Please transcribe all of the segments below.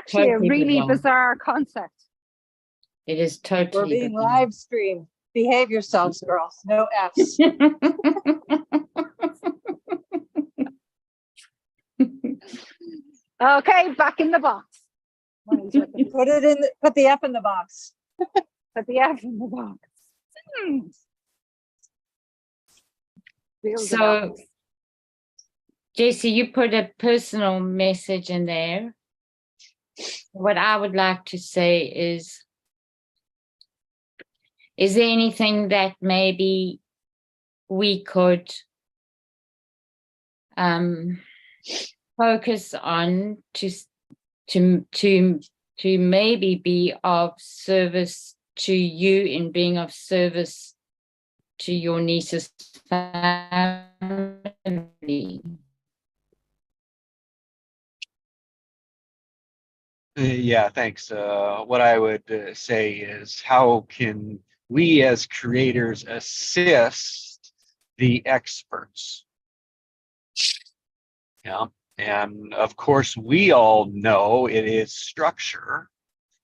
actually a totally really bizarre. bizarre concept. It is totally We're being bizarre. live streamed. Behave yourselves, girls. No Fs. Okay, back in the box. Put the F in the box. Put the F in the box. So, Jesse, you put a personal message in there. What I would like to say is there anything that maybe we could focus on to maybe be of service to you in being of service to your niece's family? Yeah, thanks. What I would say is, how can we as creators assist the experts? Yeah, and of course, we all know it is structure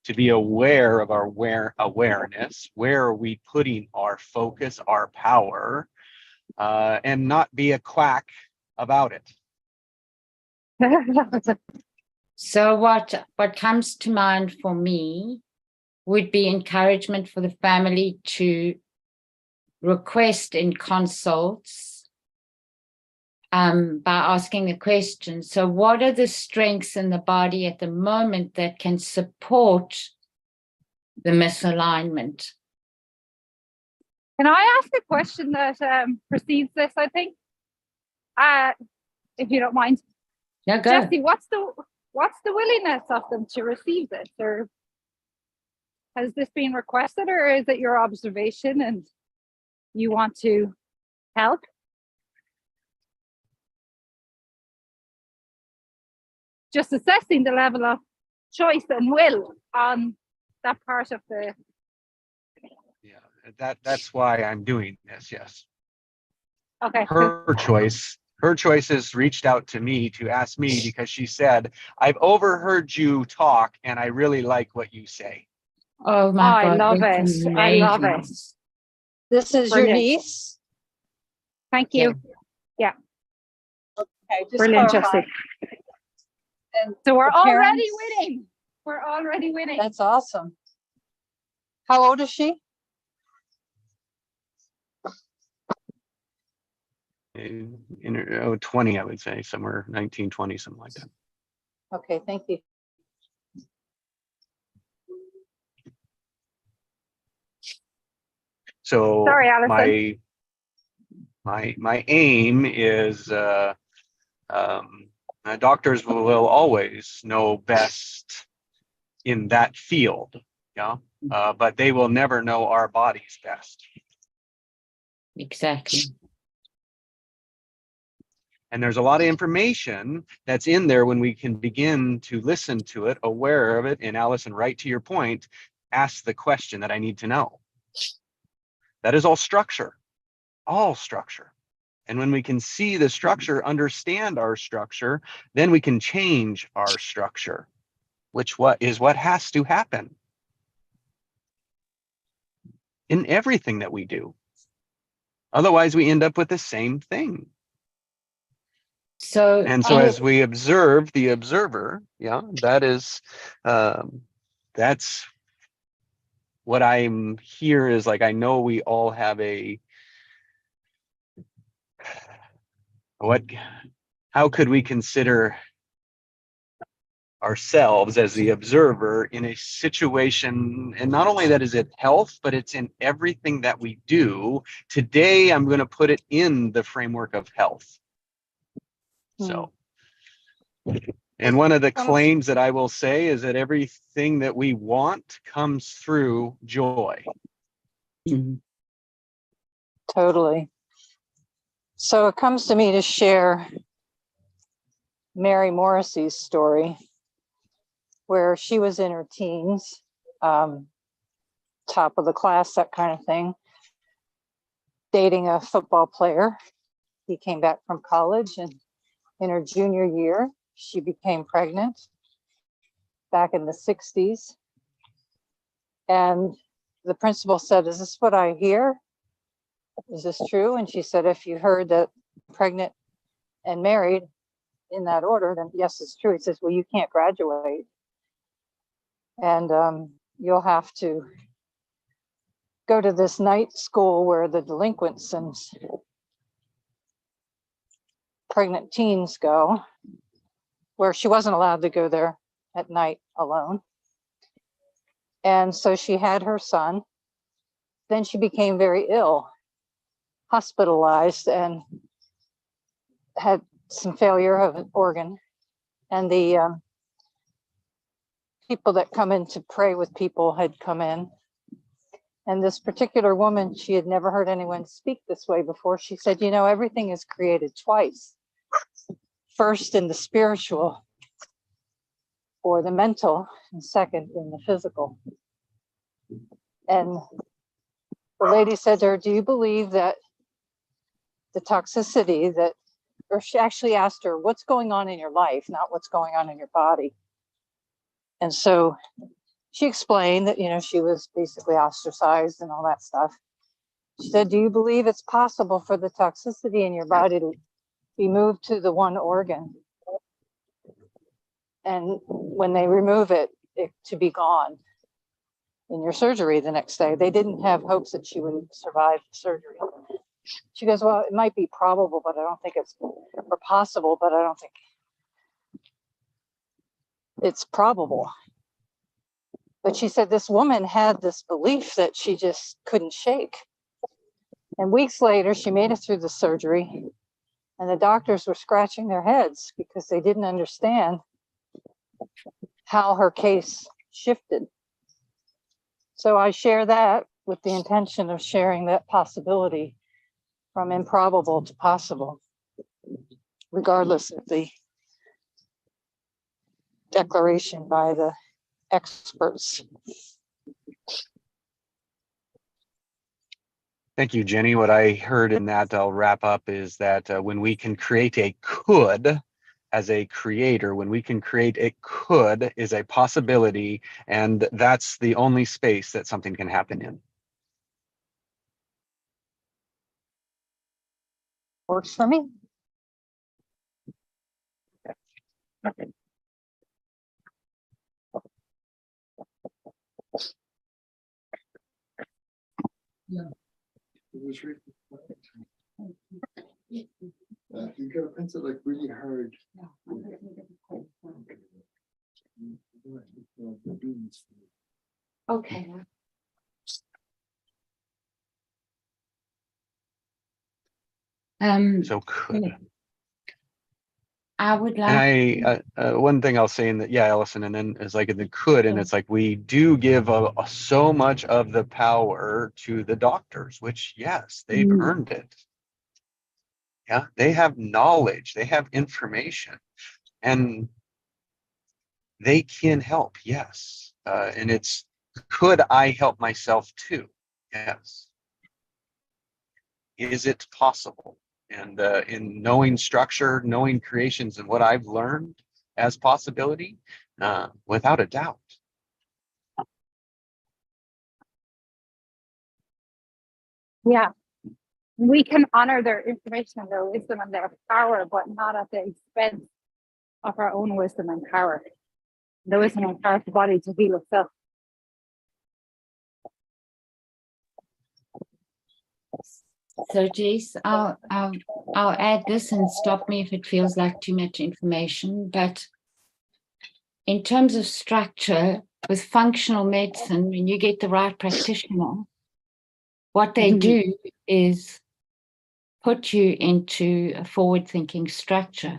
to be aware of our awareness. Where are we putting our focus, our power, and not be a quack about it. So what comes to mind for me would be encouragement for the family to request in consults by asking the question, so what are the strengths in the body at the moment that can support the misalignment? Can I ask a question that precedes this, I think? If you don't mind. No, go. Jesse, what's the willingness of them to receive this? Or has this been requested, or is it your observation and you want to help? Just assessing the level of choice and will on that part of the... Yeah, that's why I'm doing this, yes. Okay. Her choices reached out to me to ask me because she said, I've overheard you talk and I really like what you say. Oh my God. I love it. Amazing. I love it. This is Brilliant. your niece? Thank you. Yeah. Okay, just Brilliant, clarify. Jesse. And So we're the already parents- winning. We're already winning. That's awesome. How old is she? In 20, I would say, somewhere 19, 20, something like that. Okay, thank you. So Sorry, Alison. my aim is doctors will always know best in that field, yeah, but they will never know our bodies best. Exactly. And there's a lot of information that's in there when we can begin to listen to it, aware of it. And Allison, right to your point, ask the question that I need to know. That is all structure, all structure. And when we can see the structure, understand our structure, then we can change our structure, which what has to happen in everything that we do. Otherwise, we end up with the same thing. So As we observe the observer, yeah, that is, that's what I'm here is like, I know we all have how could we consider ourselves as the observer in a situation, and not only that is it health, but it's in everything that we do. Today, I'm going to put it in the framework of health. So, and one of the claims that I will say is that everything that we want comes through joy. Totally. So it comes to me to share Mary Morrissey's story, where she was in her teens, top of the class, that kind of thing, dating a football player. He came back from college, and in her junior year, she became pregnant. back in the 60s. And the principal said, "Is this what I hear? Is this true?" And she said, "If you heard that pregnant and married in that order, then yes, it's true." He says, "Well, you can't graduate. And you'll have to go to this night school where the delinquents and pregnant teens go," where she wasn't allowed to go there at night alone. And so she had her son. Then she became very ill, hospitalized, and had some failure of an organ. And the people that come in to pray with people had come in. And this particular woman, she had never heard anyone speak this way before. She said, "You know, everything is created twice. First in the spiritual or the mental, and second in the physical." And the lady said to her, "Do you believe that the toxicity that," or she actually asked her, "What's going on in your life, not what's going on in your body?" And so she explained that, you know, she was basically ostracized and all that stuff. She said, "Do you believe it's possible for the toxicity in your body to be moved to the one organ? And when they remove it, to be gone in your surgery the next day?" They didn't have hopes that she would survive the surgery. She goes, "Well, it might be probable, but I don't think it's, or possible, but I don't think it's probable." But she said this woman had this belief that she just couldn't shake. And weeks later, she made it through the surgery, and the doctors were scratching their heads because they didn't understand how her case shifted. So I share that with the intention of sharing that possibility from improbable to possible, regardless of the declaration by the experts. Thank you, Jenny. What I heard in that, I'll wrap up, is that when we can create a could as a creator, when we can create a could is a possibility, and that's the only space that something can happen in. Works for me. It was really you gotta pencil like really hard. Okay. So could. I would And like. one thing I'll say in that, yeah, Allison, and then is like the could, and it's like we do give so much of the power to the doctors, which yes, they've earned it. Yeah, they have knowledge, they have information, and they can help. Yes, and it's could I help myself too? Yes. Is it possible? And in knowing structure, knowing creations, and what I've learned as possibility, without a doubt. Yeah. We can honor their information and their wisdom and their power, but not at the expense of our own wisdom and power. The wisdom and power of the body to heal itself. So, Jace, I'll add this and stop me if it feels like too much information. But in terms of structure, with functional medicine, when you get the right practitioner, what they do is put you into a forward-thinking structure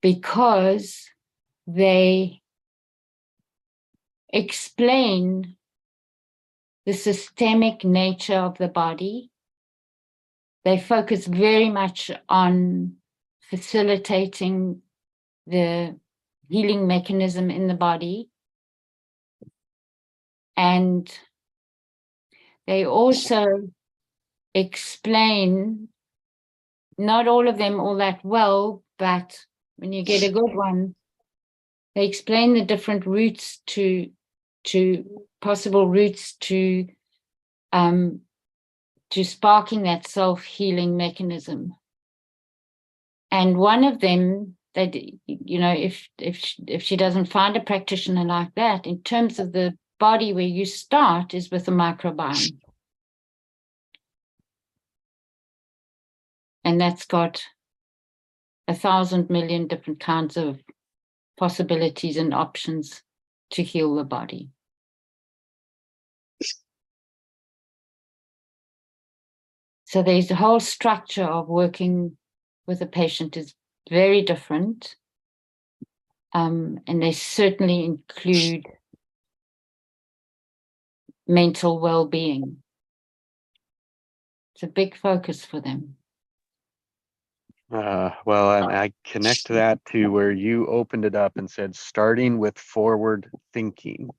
because they explain the systemic nature of the body. They focus very much on facilitating the healing mechanism in the body. And they also explain, not all of them all that well, but when you get a good one, They explain the different routes to possible routes to sparking that self-healing mechanism. And one of them, that, you know, if she doesn't find a practitioner like that, in terms of the body, where you start is with the microbiome. And that's got 1,000 million different kinds of possibilities and options to heal the body. So there's a whole structure of working with a patient is very different. And they certainly include mental well-being. It's a big focus for them. Well, I connect that to where you opened it up and said, starting with forward thinking.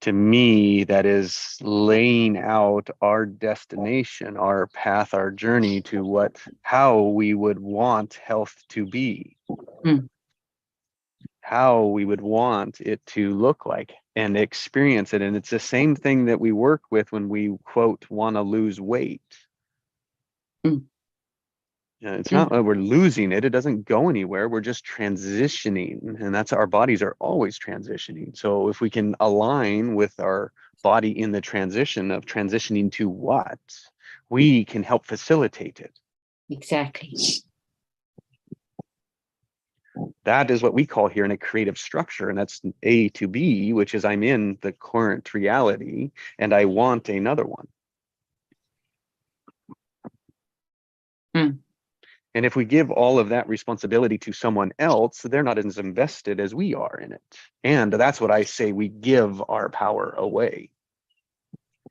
To me, that is laying out our destination, our path, our journey to how we would want health to be. Mm. How we would want it to look like and experience it. And it's the same thing that we work with when we, quote, want to lose weight. Mm. It's not that we're losing it. It doesn't go anywhere. We're just transitioning. And that's, our bodies are always transitioning. So if we can align with our body in the transition of transitioning to what, we can help facilitate it. Exactly. That is what we call here in a creative structure. And that's A to B, which is I'm in the current reality and I want another one. Mm. And if we give all of that responsibility to someone else, they're not as invested as we are in it. And that's what I say, we give our power away.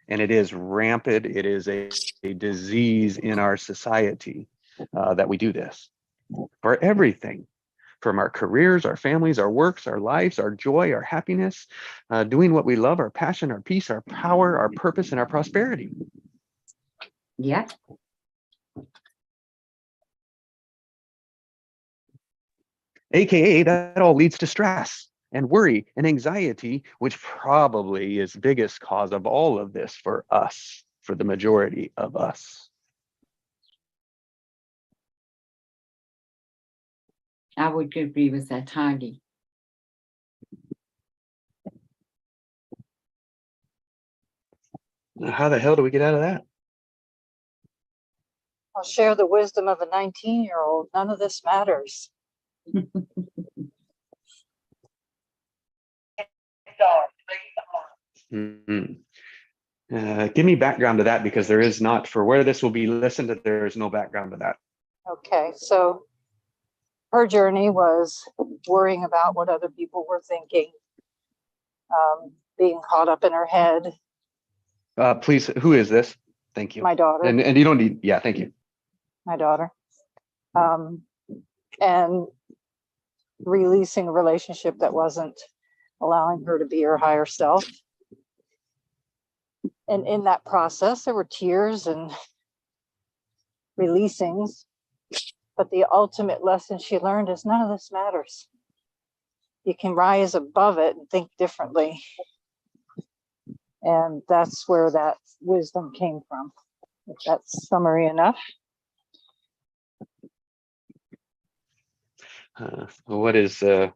And it is rampant. It is a disease in our society that we do this for everything, from our careers, our families, our works, our lives, our joy, our happiness, doing what we love, our passion, our peace, our power, our purpose, and our prosperity. Yeah. AKA that all leads to stress and worry and anxiety, which probably is biggest cause of all of this for us, for the majority of us. I would agree with that highly. How the hell do we get out of that? I'll share the wisdom of a 19-year-old. None of this matters. Mm-hmm. Give me background to that, because there is not, for where this will be listened to, there is no background to that. Okay, so her journey was worrying about what other people were thinking, being caught up in her head. Please, who is this? Thank you. My daughter. And you don't need, yeah, thank you. My daughter. And releasing a relationship that wasn't allowing her to be her higher self. And in that process, there were tears and releasings. But the ultimate lesson she learned is none of this matters. You can rise above it and think differently. And that's where that wisdom came from. If that's summary enough. What is, yeah,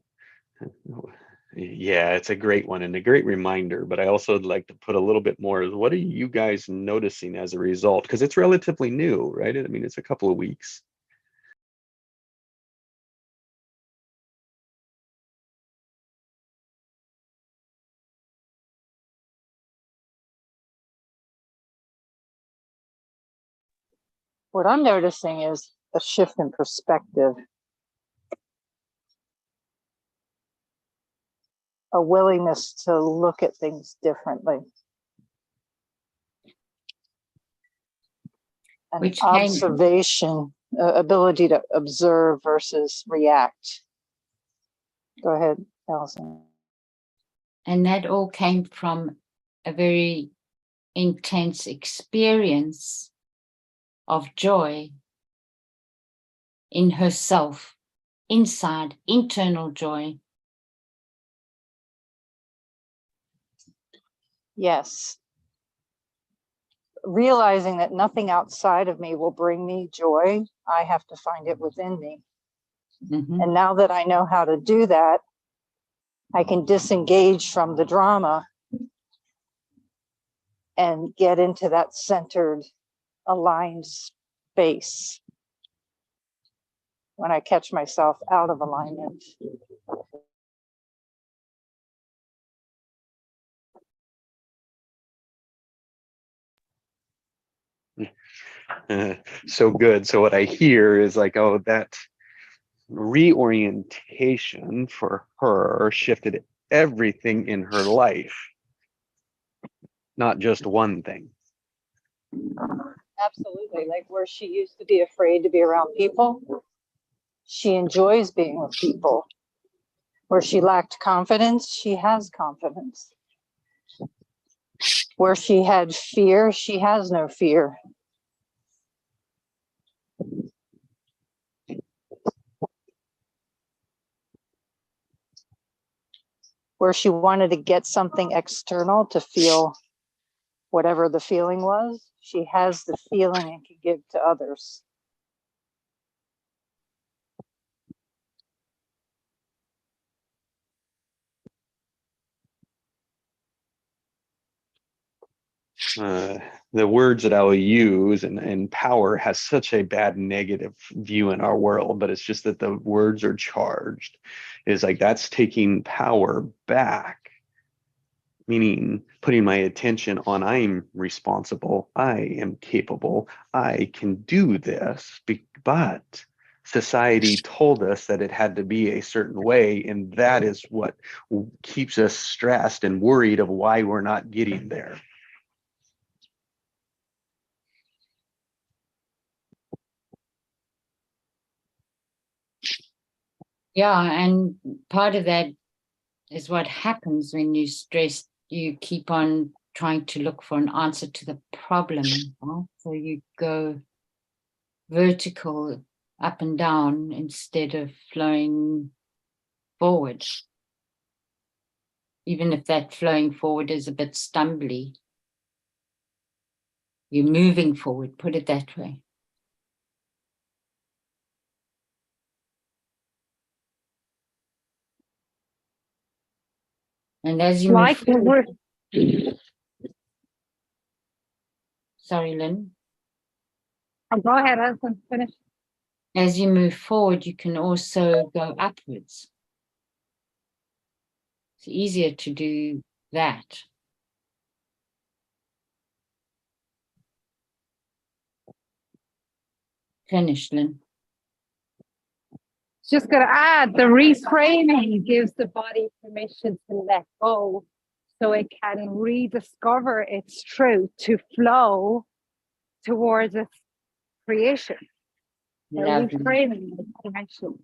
it's a great one and a great reminder, but I also would like to put a little bit more, what are you guys noticing as a result? Because it's relatively new, right? I mean, it's a couple of weeks. What I'm noticing is a shift in perspective. A willingness to look at things differently. An Which came- observation, ability to observe versus react. Go ahead, Allison. And that all came from a very intense experience of joy in herself inside, internal joy. Yes. Realizing that nothing outside of me will bring me joy, I have to find it within me. Mhm. And now that I know how to do that, I can disengage from the drama and get into that centered, aligned space when I catch myself out of alignment. So good. So what I hear is like, oh, that reorientation for her shifted everything in her life, not just one thing. Absolutely. Like where she used to be afraid to be around people, she enjoys being with people. Where she lacked confidence, she has confidence. Where she had fear, she has no fear. Where she wanted to get something external to feel whatever the feeling was, she has the feeling and can give to others. The words that I will use and power has such a bad negative view in our world, but it's just that the words are charged. It's like that's taking power back, meaning putting my attention on I'm responsible, I am capable, I can do this, but society told us that it had to be a certain way, and that is what keeps us stressed and worried of why we're not getting there. Yeah, and part of that is what happens when you stress. You keep on trying to look for an answer to the problem. Right? So you go vertical up and down instead of flowing forward. Even if that flowing forward is a bit stumbly, you're moving forward, put it that way. And as you Like move we're, forward, sorry, Lynn. oh, go ahead, I was finish. As you move forward, you can also go upwards. It's easier to do that. Finish, Lynn. Just gonna add, the reframing gives the body permission to let go so it can rediscover its truth to flow towards its creation. The Lovely. reframing is permission.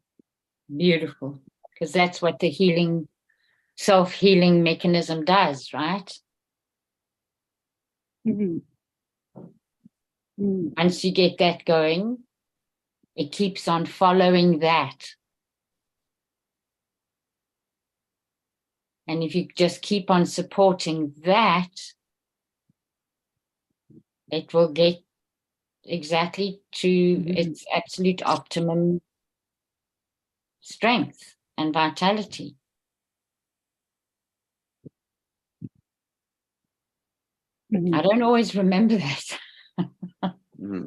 Beautiful. Because that's what the healing, self-healing mechanism does, right? Mm-hmm. Mm-hmm. Once you get that going, it keeps on following that. And if you just keep on supporting that, it will get exactly to its absolute optimum strength and vitality. I don't always remember that.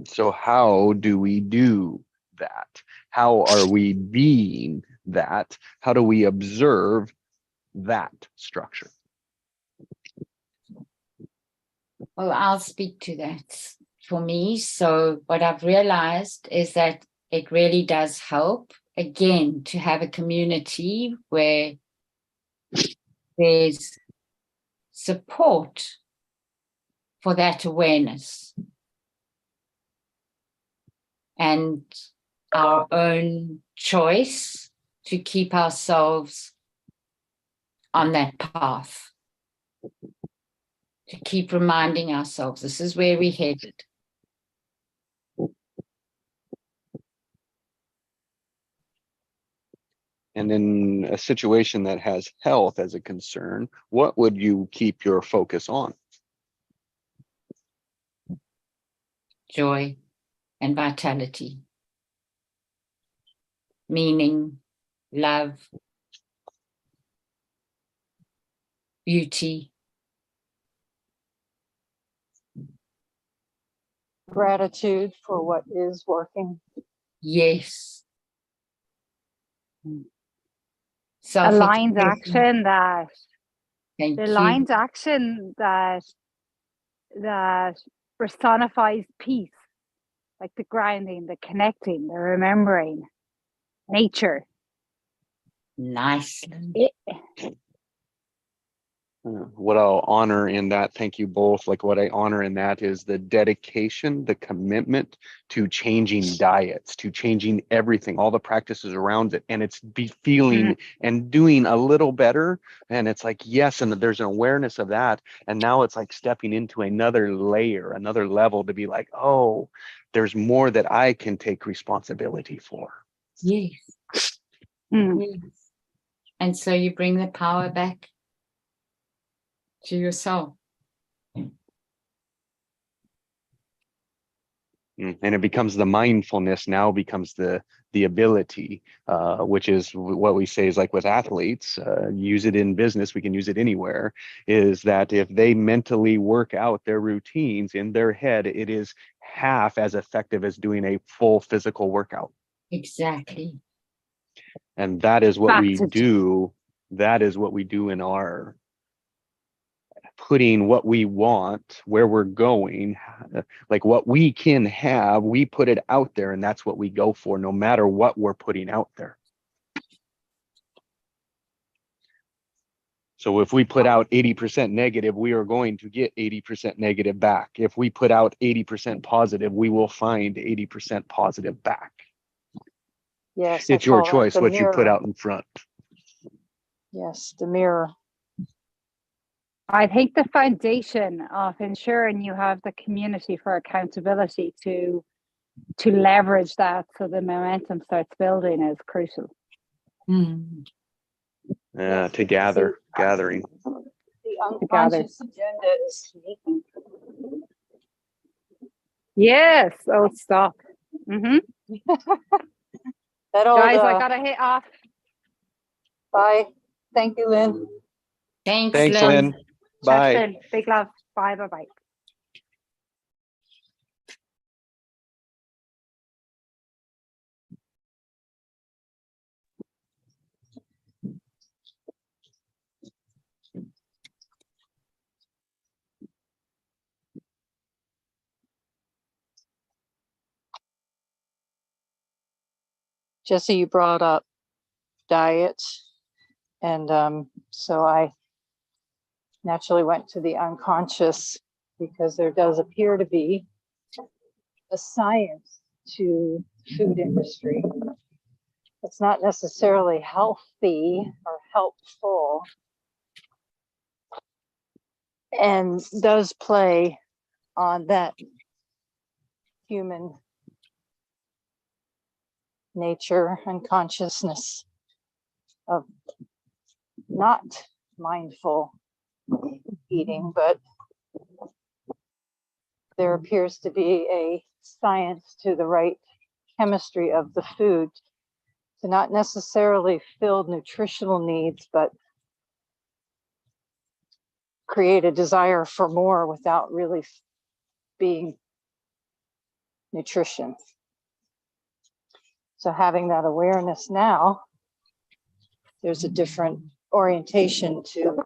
So how do we do that? How are we being that? How do we observe that structure? Well, I'll speak to that for me. So what I've realized is that it really does help, again, to have a community where there's support for that awareness and our own choice to keep ourselves on that path, to keep reminding ourselves this is where we're headed. And in a situation that has health as a concern, what would you keep your focus on? Joy and vitality, meaning, love, beauty, Gratitude for what is working. yes. Aligned Self-expression. action that Thank the you. aligned action that personifies peace, like the grounding, the connecting, the remembering, nature. Nicely. What I'll honor in that, thank you both. Like what I honor in that is the dedication, the commitment to changing diets, to changing everything, all the practices around it. And it's be feeling and doing a little better. And it's like, yes, and there's an awareness of that. And now it's like stepping into another layer, another level to be like, oh, there's more that I can take responsibility for. Yes. Mm. Yes. And so you bring the power back to yourself. And it becomes the mindfulness now becomes the ability, which is what we say is like with athletes, use it in business, we can use it anywhere, is that if they mentally work out their routines in their head, it is half as effective as doing a full physical workout. Exactly. And that is what Back we to- do. That is what we do in our putting what we want, where we're going, like what we can have, we put it out there, and that's what we go for, no matter what we're putting out there. So if we put out 80% negative, we are going to get 80% negative back. If we put out 80% positive, we will find 80% positive back. Yes. I It's your call that choice the what you put mirror. out in front. Yes, the mirror. I think the foundation of ensuring you have the community for accountability to leverage that so the momentum starts building is crucial. Mm. To gathering. The unconscious agenda is sneaking. Yes. Oh, stop. That old, Guys, I gotta hit off. bye. Thank you, Lynn. Thanks, Thanks, Lynn. Lynn. Bye. Chat soon. Big love. Bye. Bye. Bye. Jesse, you brought up diet. And so I naturally went to the unconscious because there does appear to be a science to food industry. It's not necessarily healthy or helpful, and does play on that human nature and consciousness of not mindful eating, but there appears to be a science to the right chemistry of the food to not necessarily fill nutritional needs, but create a desire for more without really being nutrition. So having that awareness now, there's a different orientation to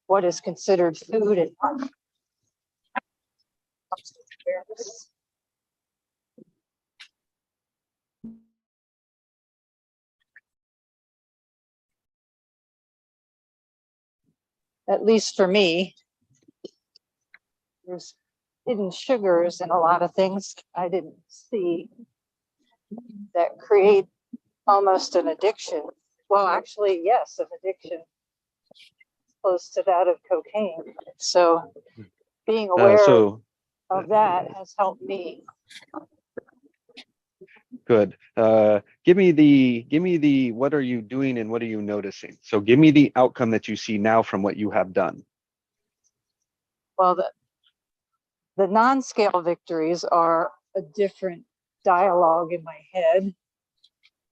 what is considered food and not. At least for me, there's hidden sugars in a lot of things I didn't see that create almost an addiction. Well, actually, yes, an addiction close to that of cocaine. So being aware So of that has helped me. Good. Give me the, what are you doing and what are you noticing? So give me the outcome that you see now from what you have done. Well, the non-scale victories are a different dialogue in my head.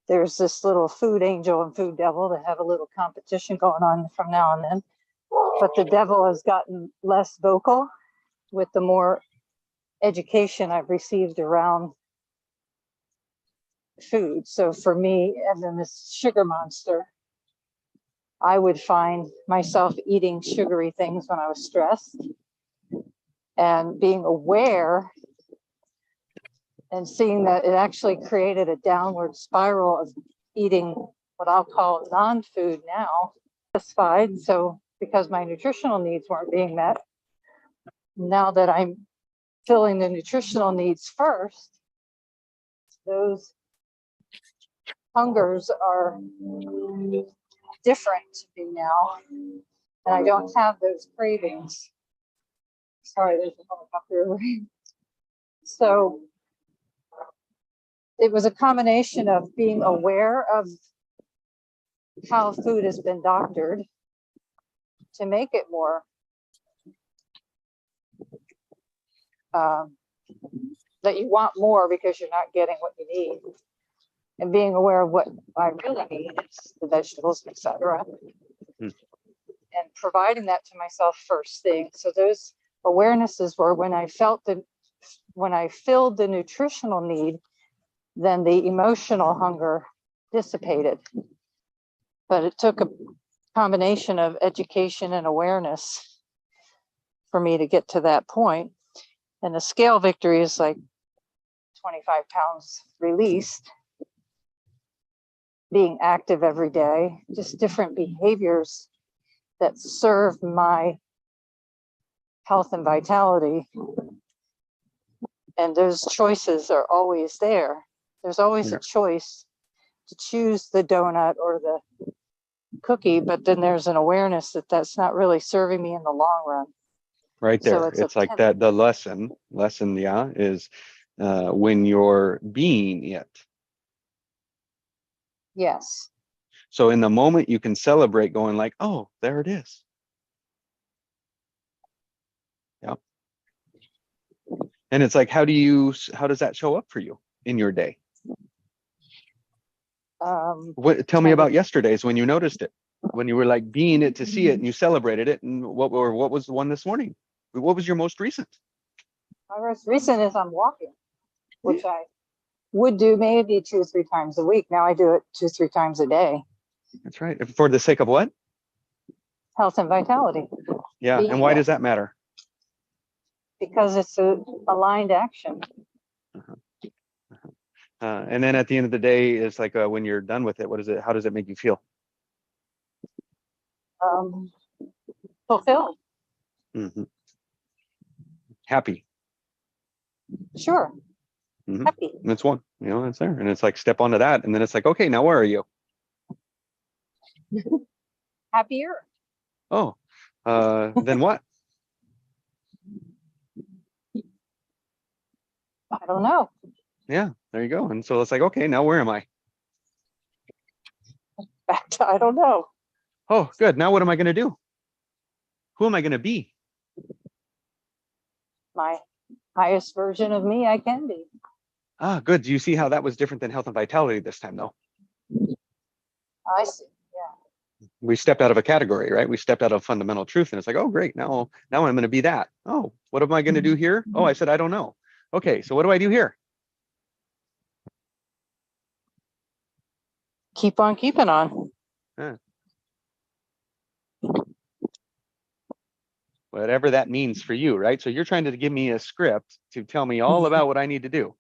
There's this little food angel and food devil that have a little competition going on from now and then. But the devil has gotten less vocal with the more education I've received around food. So for me, and then this sugar monster, I would find myself eating sugary things when I was stressed, and being aware and seeing that it actually created a downward spiral of eating what I'll call non-food now, satisfied. So because my nutritional needs weren't being met, now that I'm filling the nutritional needs first, those hungers are different to me now, and I don't have those cravings. Sorry, there's a helicopter. So it was a combination of being aware of how food has been doctored to make it more that you want more because you're not getting what you need, and being aware of what I really need, is the vegetables, etc. Hmm. And providing that to myself first thing. So those awarenesses were when I filled the nutritional need, then the emotional hunger dissipated. But it took a combination of education and awareness for me to get to that point. And the scale victory is like 25 pounds released, being active every day, just different behaviors that serve my health and vitality. And those choices are always there. There's always Yeah. a choice to choose the donut or the cookie, but then there's an awareness that that's not really serving me in the long run. Right So there. it's a It's like pen- that, the lesson, yeah, is when you're being it. Yes. So in the moment you can celebrate going like, oh, there it is. Yeah. And it's like, how does that show up for you in your day? Tell me Tend to- about yesterday's when you noticed it, when you were like being it to see it and you celebrated it. And what was the one this morning? What was your most recent? My most recent is I'm walking, which I would do maybe 2 or 3 times a week. Now I do it 2 or 3 times a day. That's right. For the sake of what? Health and vitality. Yeah. And why does that matter? Because it's a aligned action. And then at the end of the day, it's like when you're done with it, what is it? How does it make you feel? Fulfilled. Mm-hmm. Happy. Sure. Mhm. Happy. That's one, it's there. And it's like, step onto that. And then it's like, okay, now where are you? Happier. Oh, then what? I don't know. Yeah, there you go. And so it's like, okay, now where am I? Back to I don't know. Oh, good. Now what am I going to do? Who am I going to be? My highest version of me I can be. Ah, good. Do you see how that was different than health and vitality this time, though? I see. We stepped out of a category, right? We stepped out of fundamental truth, and it's like, oh, great. Now I'm going to be that. Oh, what am I going to do here? Oh, I said I don't know. Okay, so what do I do here? Keep on keeping on. Whatever that means for you, right? So you're trying to give me a script to tell me all about what I need to do.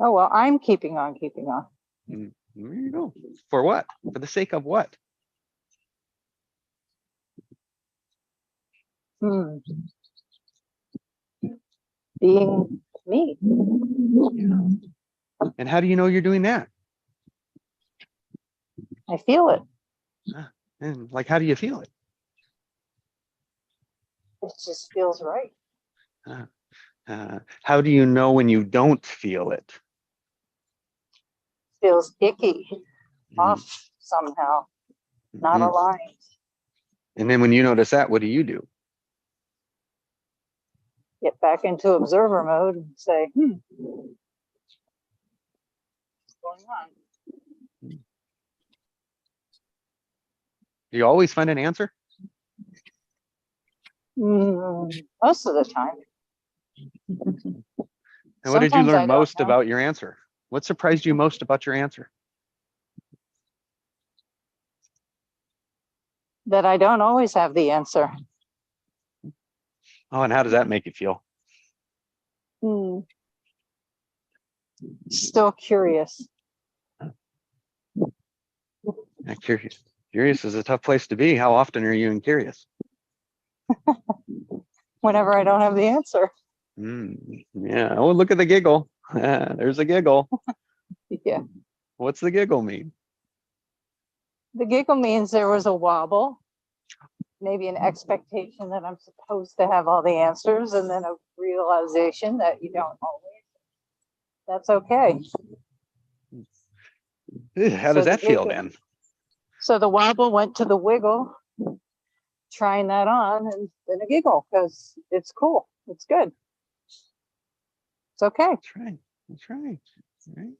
Oh, well, I'm keeping on keeping on. There you go. For what? For the sake of what? Being me. And how do you know you're doing that? I feel it. And like, how do you feel it? It just feels right. How do you know when you don't feel it? feels icky, Mm. off somehow, not Mhm. aligned. And then when you notice that, what do you do? Get back into observer mode and say, what's going on? Do you always find an answer? Most of the time. And what did you Sometimes I learn don't most know. about your answer? What surprised you most about your answer? That I don't always have the answer. Oh, and how does that make you feel? Still curious. Yeah, curious. Curious is a tough place to be. How often are you in curious? Whenever I don't have the answer. Yeah. Oh, look at the giggle. There's a giggle. Yeah. What's the giggle mean? The giggle means there was a wobble, maybe an expectation that I'm supposed to have all the answers, and then a realization that you don't always. That's okay. How So does the that feel giggle- then? So the wobble went to the wiggle, trying that on, and then a giggle because it's cool. It's good. It's okay. That's right. That's right. Right.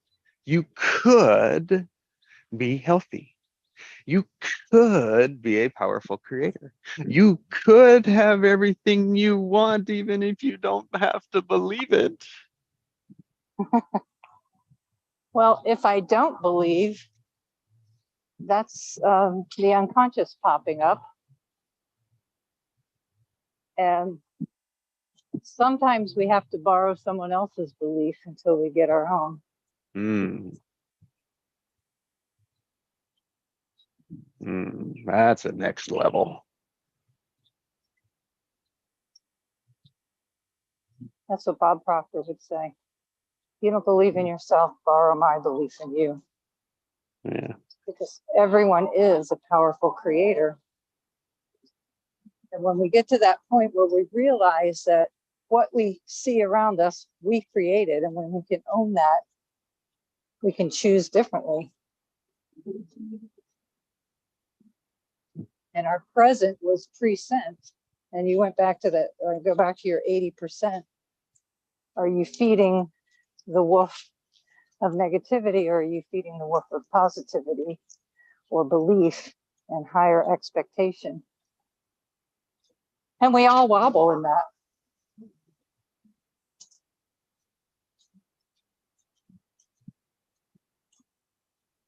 You could be healthy. You could be a powerful creator. You could have everything you want, even if you don't have to believe it. Well, if I don't believe, that's the unconscious popping up. And sometimes we have to borrow someone else's belief until we get our own. That's a next level. That's what Bob Proctor would say. You don't believe in yourself, borrow my belief in you. Yeah. Because everyone is a powerful creator. And when we get to that point where we realize that what we see around us, we created, and when we can own that, we can choose differently. And our present was present. And you went back to that, or go back to your 80%. Are you feeding the wolf of negativity, or are you feeding the wolf of positivity or belief and higher expectation? And we all wobble in that.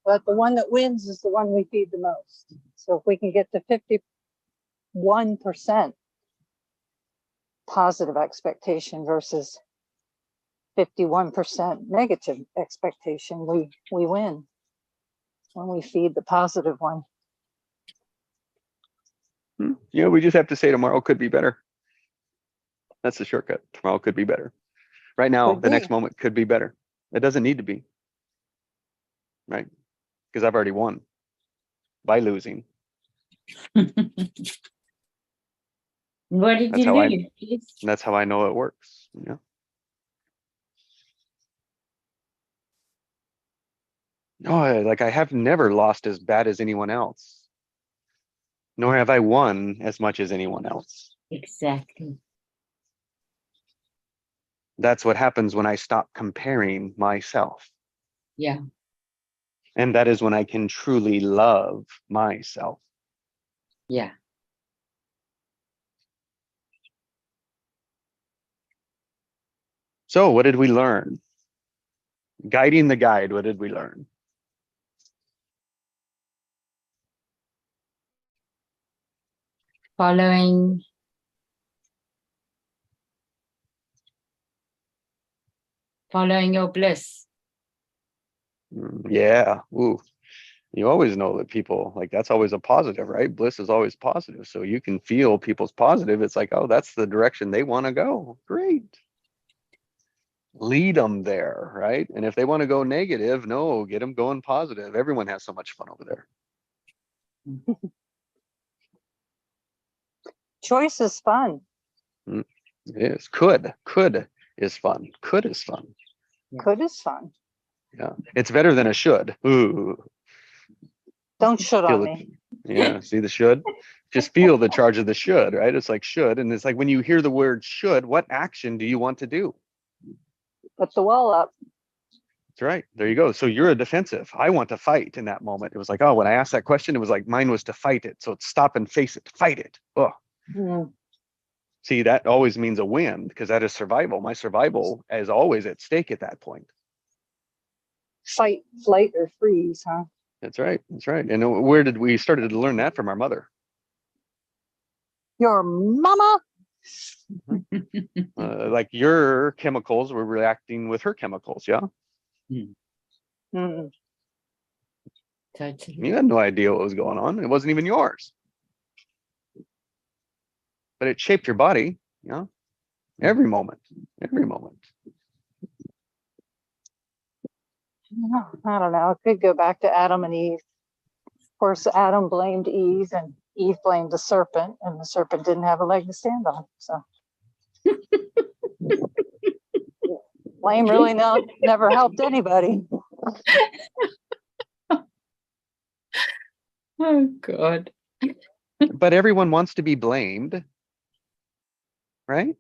But the one that wins is the one we feed the most. So if we can get to 51% positive expectation versus 51% negative expectation, we win when we feed the positive one. Yeah, we just have to say tomorrow could be better. That's the shortcut. Tomorrow could be better. Right now, Could the be. next moment could be better. It doesn't need to be. Right? Because I've already won by losing. What did That's you how I- lose? That's how I know it works. Yeah. No, like I have never lost as bad as anyone else, nor have I won as much as anyone else. Exactly. That's what happens when I stop comparing myself. Yeah. And that is when I can truly love myself. Yeah. So what did we learn? Guiding the guide, what did we learn? Following your bliss. Yeah. Ooh. You always know that people like that's always a positive, right? Bliss is always positive. So you can feel people's positive. It's like, oh, that's the direction they want to go. Great. Lead them there, right? And if they want to go negative, no, get them going positive. Everyone has so much fun over there. Choice is fun. It is. Could is fun. Could is fun. Yeah. Could is fun. Yeah, it's better than a should. Ooh, Don't shit feel on it. me. Yeah, see the should? Just feel the charge of the should, right? It's like should. And it's like when you hear the word should, what action do you want to do? Put the wall up. That's right. There you go. So you're a defensive. I want to fight in that moment. It was like, oh, when I asked that question, it was like mine was to fight it. So it's stop and face it, fight it. Oh, Mm. see, that always means a win because that is survival. My survival is always at stake at that point. Fight, flight, or freeze, huh? That's right. That's right. And where did we started to learn that from our mother? Your mama? Like your chemicals were reacting with her chemicals. Yeah. Mm. Totally. You had no idea what was going on. It wasn't even yours. But it shaped your body, you know, every moment, every moment. I don't know. It could go back to Adam and Eve. Of course, Adam blamed Eve, and Eve blamed the serpent, and the serpent didn't have a leg to stand on. So, blame really never helped anybody. Oh God. But everyone wants to be blamed, right?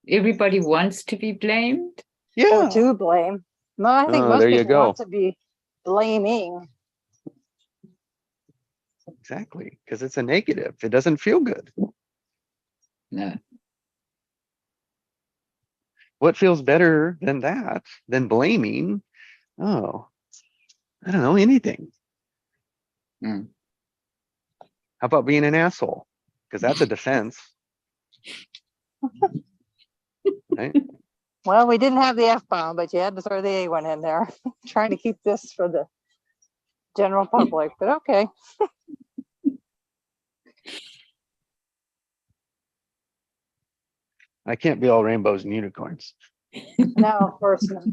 Everybody wants to be blamed. Or Yeah. to blame. No, I think Oh, most there you people want go. to be blaming. Exactly. Because it's a negative. It doesn't feel good. No. What feels better than that, than blaming? Oh, I don't know, anything. Mm. How about being an asshole? Because that's a defense. Right? Well, we didn't have the F-bomb, but you had to throw the A one in there. Trying to keep this for the general public, but okay. I can't be all rainbows and unicorns. No, of course not.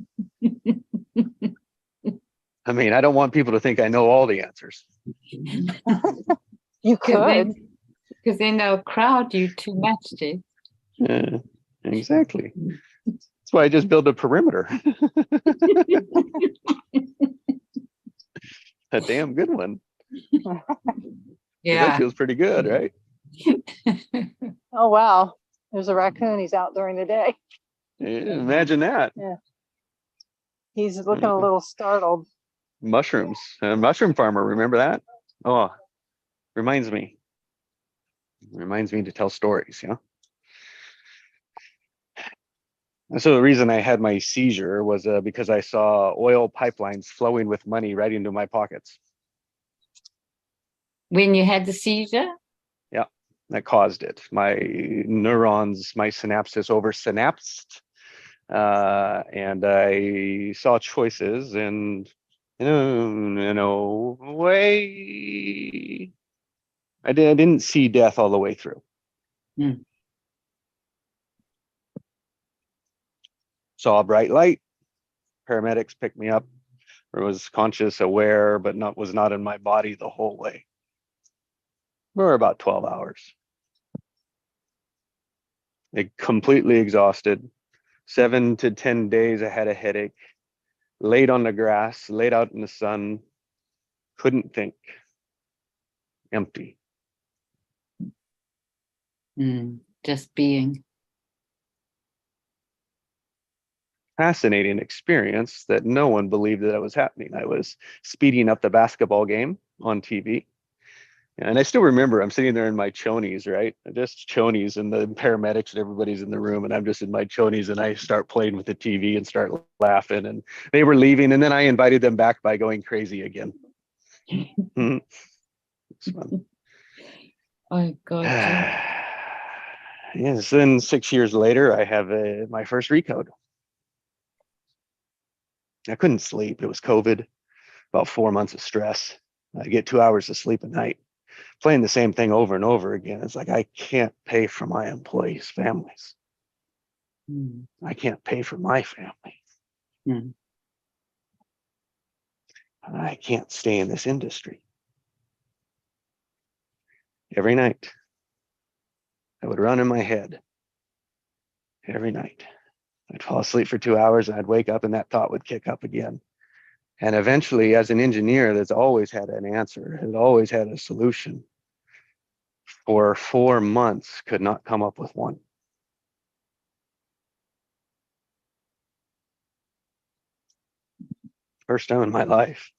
I mean, I don't want people to think I know all the answers. You could. Because then they'll crowd you too much, Jess. Yeah, exactly. That's why I just build a perimeter. A damn good one. 'Cause that feels pretty good, right? Oh, wow. There's a raccoon. He's out during the day. Yeah, imagine that. He's looking a little startled. Mushrooms. Mushroom farmer, remember that? Oh, reminds me. Reminds me to tell stories, you know? And so the reason I had my seizure was because I saw oil pipelines flowing with money right into my pockets. When you had the seizure? Yeah, that caused it. My neurons, my synapses oversynapsed. And I saw choices and in a way, I didn't see death all the way through. Mm. Saw a bright light. Paramedics picked me up. I was conscious, aware, but was not in my body the whole way. For about 12 hours. Completely exhausted. 7 to 10 days I had a headache. Laid on the grass, laid out in the sun. Couldn't think. Empty. Just being. Fascinating experience that no one believed that it was happening. I was speeding up the basketball game on TV. And I still remember I'm sitting there in my chonies, right? Just chonies, and the paramedics and everybody's in the room, and I'm just in my chonies, and I start playing with the TV and start laughing. And they were leaving, and then I invited them back by going crazy again. It's fun. Oh God. Yes, then 6 years later, I have my first recode. I couldn't sleep. It was COVID, about 4 months of stress. I get 2 hours of sleep a night. Playing the same thing over and over again. It's like I can't pay for my employees' families. I can't pay for my family. I can't stay in this industry. Every night, I would run in my head. Every night. I'd fall asleep for 2 hours and I'd wake up and that thought would kick up again. And eventually, as an engineer that's always had an answer, had always had a solution, for 4 months could not come up with one. First time in my life.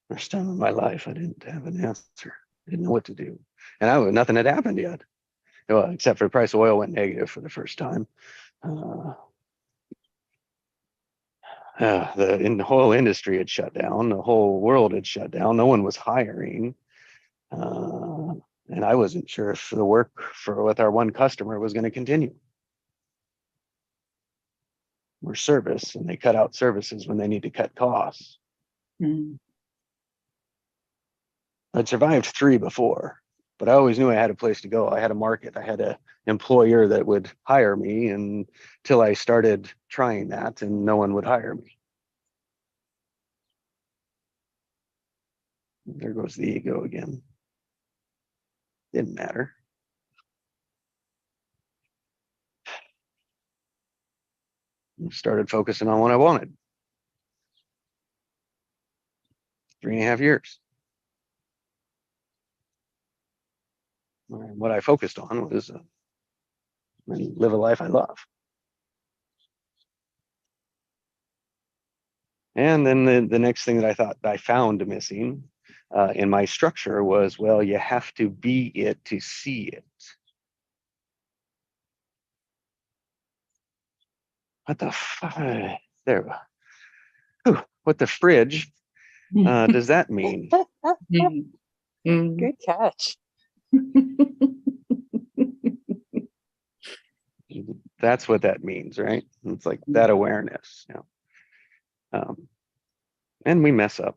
First time in my life, I didn't have an answer. Didn't know what to do. And nothing had happened yet. Well, except for the price of oil went negative for the first time. The whole industry had shut down. The whole world had shut down. No one was hiring. And I wasn't sure if the work with our one customer was going to continue. We're service, and they cut out services when they need to cut costs. Mm. I'd survived 3 before, but I always knew I had a place to go. I had a market. I had an employer that would hire me until I started trying that, and no one would hire me. There goes the ego again. Didn't matter. Started focusing on what I wanted. 3.5 years. And what I focused on was live a life I love. And then the next thing that I thought I found missing in my structure was, well, you have to be it to see it. What the fuck? There. Whew, what the fridge does that mean? Mm. Mm. Good catch. That's what that means, right? It's like that awareness. And we mess up.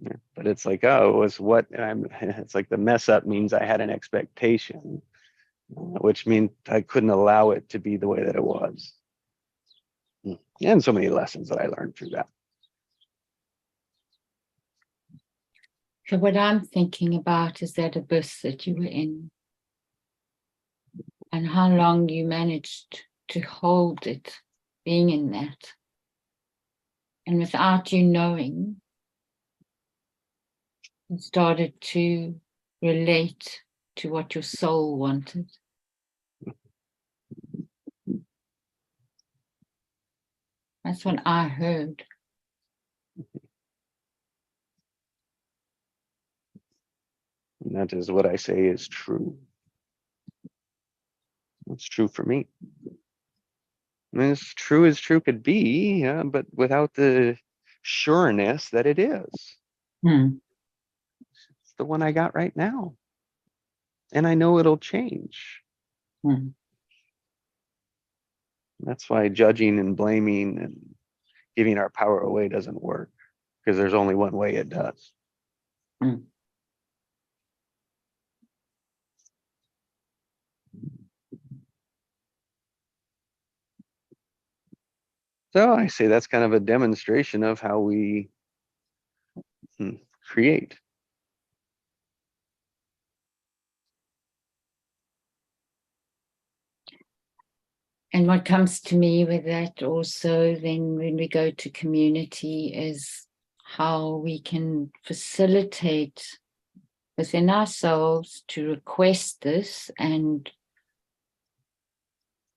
Yeah, but it's like, oh, it was what it's like the mess up means I had an expectation, which means I couldn't allow it to be the way that it was. And so many lessons that I learned through that. So what I'm thinking about is that abyss that you were in, and how long you managed to hold it, being in that. And without you knowing, you started to relate to what your soul wanted. That's what I heard. And that is what I say is true. It's true for me. I mean, as true could be, yeah, but without the sureness that it is. Hmm. It's the one I got right now. And I know it'll change. Hmm. That's why judging and blaming and giving our power away doesn't work, because there's only one way it does. Hmm. So I say that's kind of a demonstration of how we create. And what comes to me with that also, then when we go to community, is how we can facilitate within ourselves to request this, and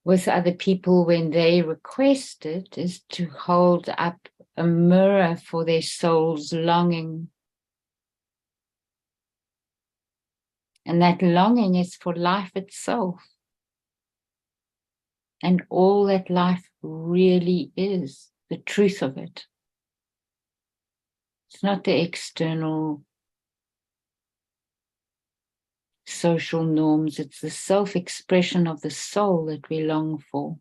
with other people when they request it, is to hold up a mirror for their soul's longing. And that longing is for life itself. And all that life really is, the truth of it. It's not the external social norms, it's the self-expression of the soul that we long for.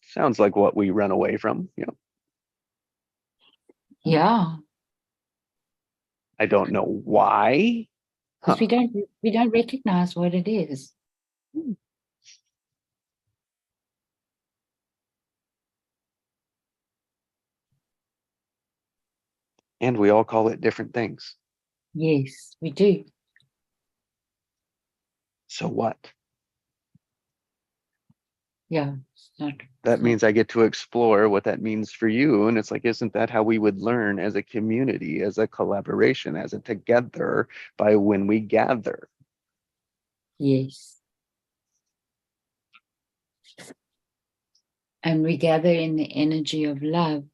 Sounds like what we run away from. Yeah, I don't know why. because we don't recognize what it is. And we all call it different things. Yes, we do. So what? Yeah. That means I get to explore what that means for you. And it's like, isn't that how we would learn as a community, as a collaboration, as a together by when we gather? Yes. And we gather in the energy of love.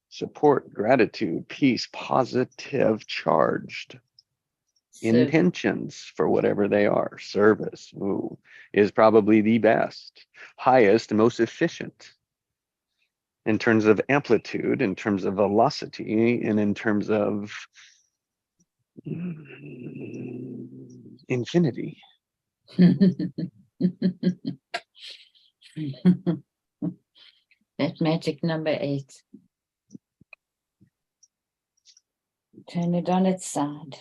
Support, gratitude, peace, positive, charged intentions for whatever they are. Service is probably the best, highest, most efficient in terms of amplitude, in terms of velocity, and in terms of infinity. That magic number 8. Turn it on its side.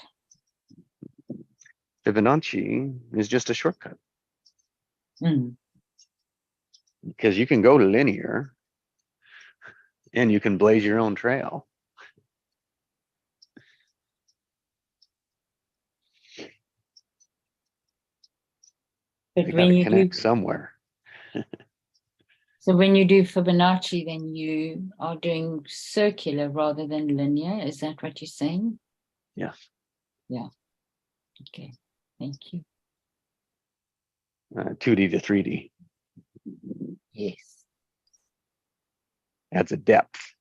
Fibonacci is just a shortcut Mm. because you can go to linear and you can blaze your own trail. But You when gotta you connect do, somewhere. so when you do Fibonacci, then you are doing circular rather than linear. Is that what you're saying? Yes. Yeah. Okay. Thank you. 2D to 3D Yes. adds a depth.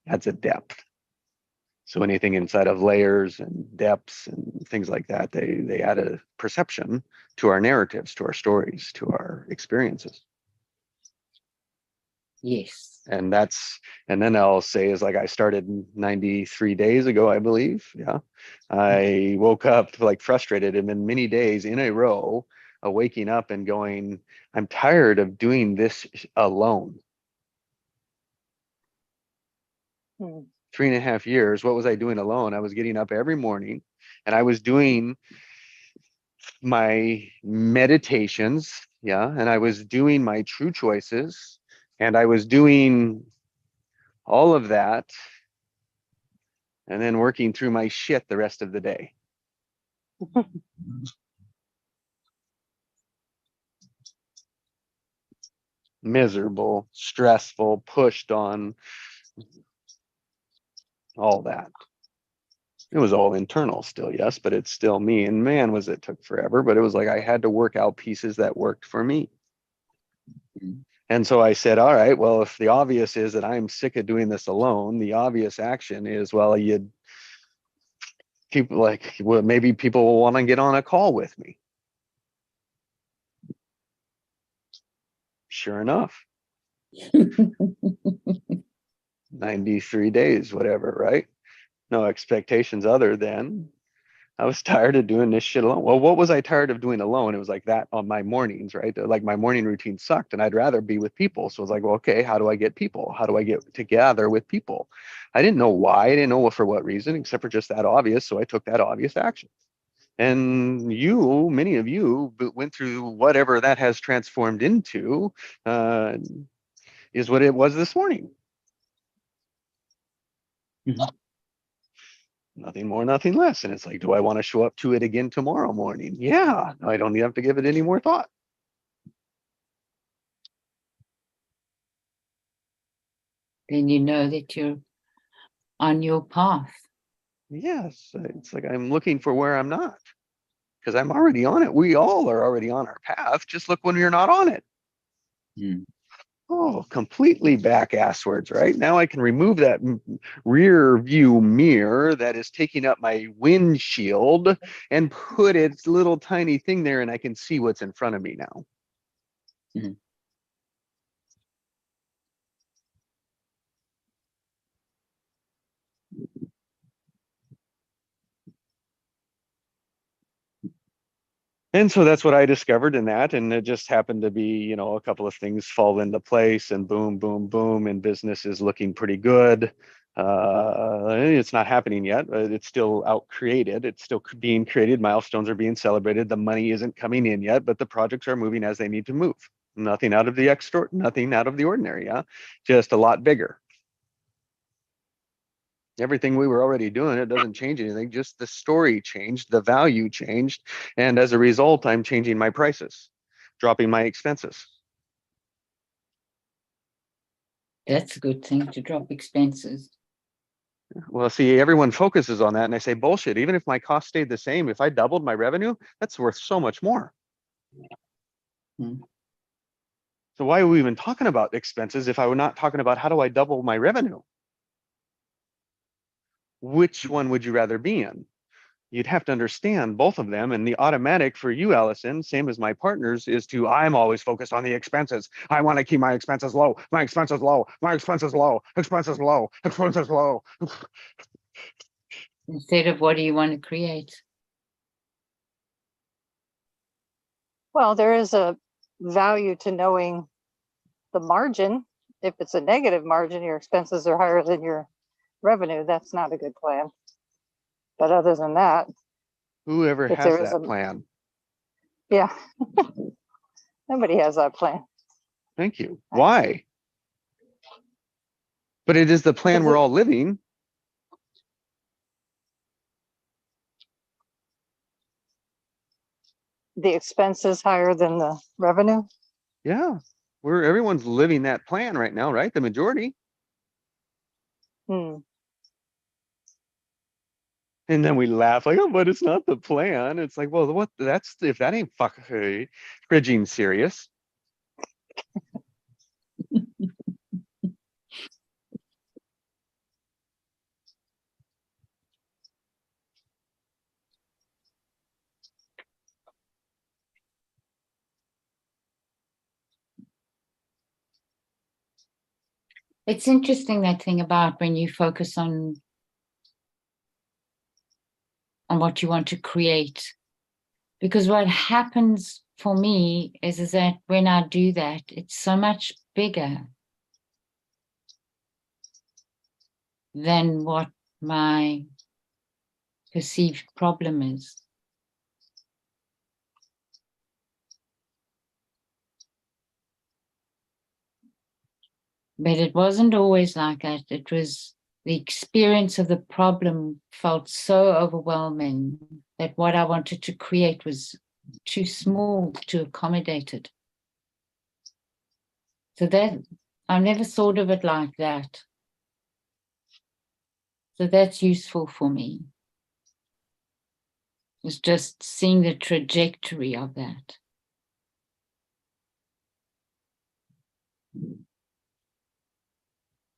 So anything inside of layers and depths and things like that, they add a perception to our narratives, to our stories, to our experiences. Yes. And then I'll say is like I started 93 days ago, I believe. Yeah. I woke up like frustrated and been many days in a row waking up and going, I'm tired of doing this alone. Hmm. 3.5 years, what was I doing alone? I was getting up every morning and I was doing my meditations, yeah, and I was doing my true choices, and I was doing all of that, and then working through my shit the rest of the day. Miserable, stressful, pushed on, all that. It was all internal still, yes, but it's still me. And man, was it took forever, but it was like I had to work out pieces that worked for me. And so I said, all right, well, if the obvious is that I'm sick of doing this alone, the obvious action is, well, you'd people like, well, maybe people will want to get on a call with me. Sure enough, 93 days, whatever, right? No expectations other than I was tired of doing this shit alone. Well, what was I tired of doing alone? It was like that on my mornings, right? Like my morning routine sucked and I'd rather be with people. So I was like, well, okay, how do I get people? How do I get together with people? I didn't know why. I didn't know for what reason, except for just that obvious. So I took that obvious action. And many of you went through whatever that has transformed into, is what it was this morning. Mhm. Nothing more, nothing less. And it's like, do I want to show up to it again tomorrow morning? Yeah, I don't have to give it any more thought. Then you know that you're on your path. Yes, it's like I'm looking for where I'm not because I'm already on it. We all are already on our path. Just look when you're not on it. Mm. Oh, completely back asswards, right? Now I can remove that rear view mirror that is taking up my windshield and put its little tiny thing there and I can see what's in front of me now. Mhm. And so that's what I discovered in that. And it just happened to be, a couple of things fall into place and boom, boom, boom, and business is looking pretty good. It's not happening yet, but it's still out created. It's still being created. Milestones are being celebrated. The money isn't coming in yet, but the projects are moving as they need to move. Nothing out of the ordinary. Yeah. Just a lot bigger. Everything we were already doing, it doesn't change anything, just the story changed, the value changed. And as a result, I'm changing my prices, dropping my expenses. That's a good thing to drop expenses. Well, see, everyone focuses on that and I say, bullshit, even if my cost stayed the same, if I doubled my revenue, that's worth so much more. Hmm. So why are we even talking about expenses if I were not talking about how do I double my revenue? Which one would you rather be in? You'd have to understand both of them. And the automatic for you, Allison, same as my partners, is to I'm always focused on the expenses. I want to keep my expenses low, my expenses low, my expenses low, expenses low, expenses low. Instead of what do you want to create? Well, there is a value to knowing the margin. If it's a negative margin, your expenses are higher than your revenue. That's not a good plan. But other than that, Whoever if has there is that a, plan, yeah, nobody has that plan. thank you. Why? But it is the plan we're all living. The expenses higher than the revenue. Yeah, everyone's living that plan right now, right? The majority. Hmm. And then we laugh like, oh, but it's not the plan. It's like, well, what? That's if that ain't frigging serious. It's interesting, that thing about when you focus on what you want to create. Because what happens for me is that when I do that, it's so much bigger than what my perceived problem is. But it wasn't always like that. It was the experience of the problem felt so overwhelming that what I wanted to create was too small to accommodate it. So that I never thought of it like that. So that's useful for me. It's just seeing the trajectory of that.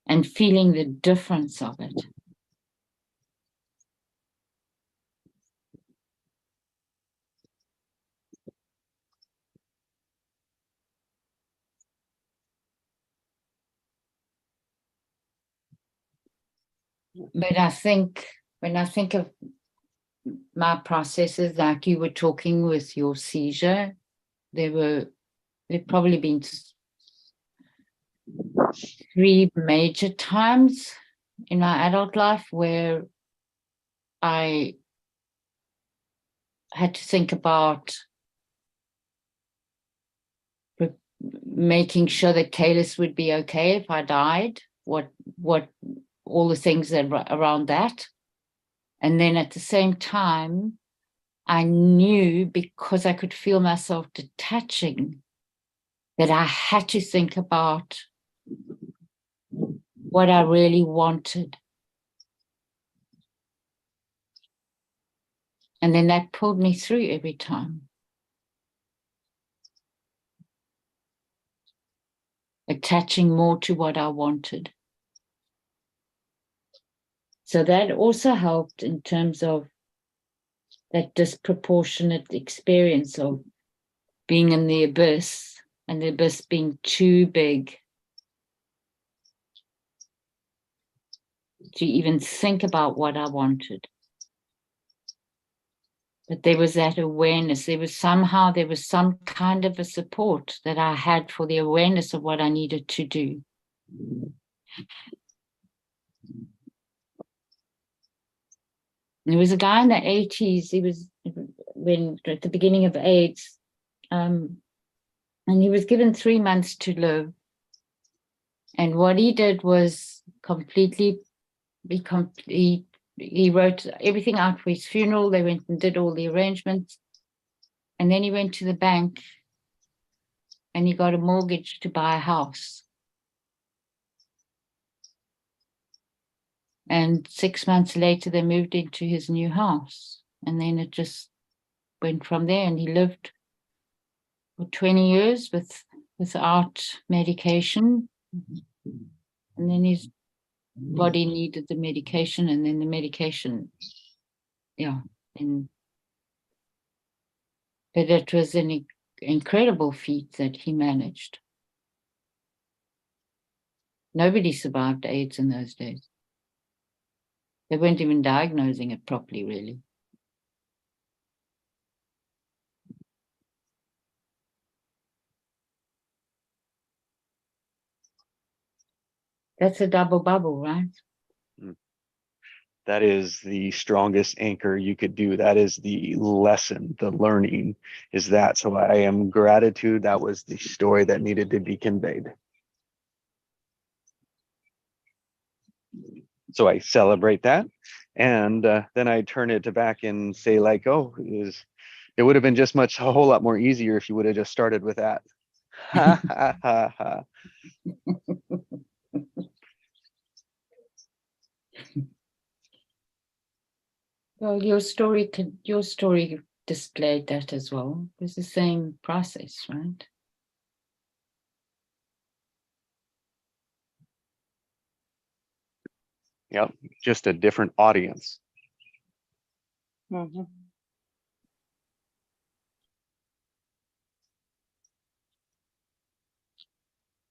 And feeling the difference of it. But I think when I think of my processes, like you were talking with your seizure, there've probably been 3 major times in my adult life where I had to think about making sure that Kalis would be okay if I died, what all the things that around that. And then at the same time, I knew, because I could feel myself detaching, that I had to think about what I really wanted. And then that pulled me through every time. Attaching more to what I wanted. So that also helped in terms of that disproportionate experience of being in the abyss, and the abyss being too big to even think about what I wanted. But there was that awareness. There was some kind of a support that I had for the awareness of what I needed to do. There was a guy in the 80s, he was at the beginning of AIDS, and he was given 3 months to live. And what he did was completely he wrote everything out for his funeral. They went and did all the arrangements. And then he went to the bank and he got a mortgage to buy a house. And 6 months later, they moved into his new house. And then it just went from there. And he lived for 20 years without medication. And then his body needed the medication, and then the medication, but it was an incredible feat that he managed. Nobody survived AIDS in those days. They weren't even diagnosing it properly, really. That's a double bubble, right? That is the strongest anchor you could do. That is the lesson, the learning is that. So I am gratitude. That was the story that needed to be conveyed. So I celebrate that. And then I turn it back and say like, oh, it would have been just a whole lot more easier if you would have just started with that. Ha ha ha ha. Well, your story displayed that as well. It's the same process, right? Yep, just a different audience. Mhm.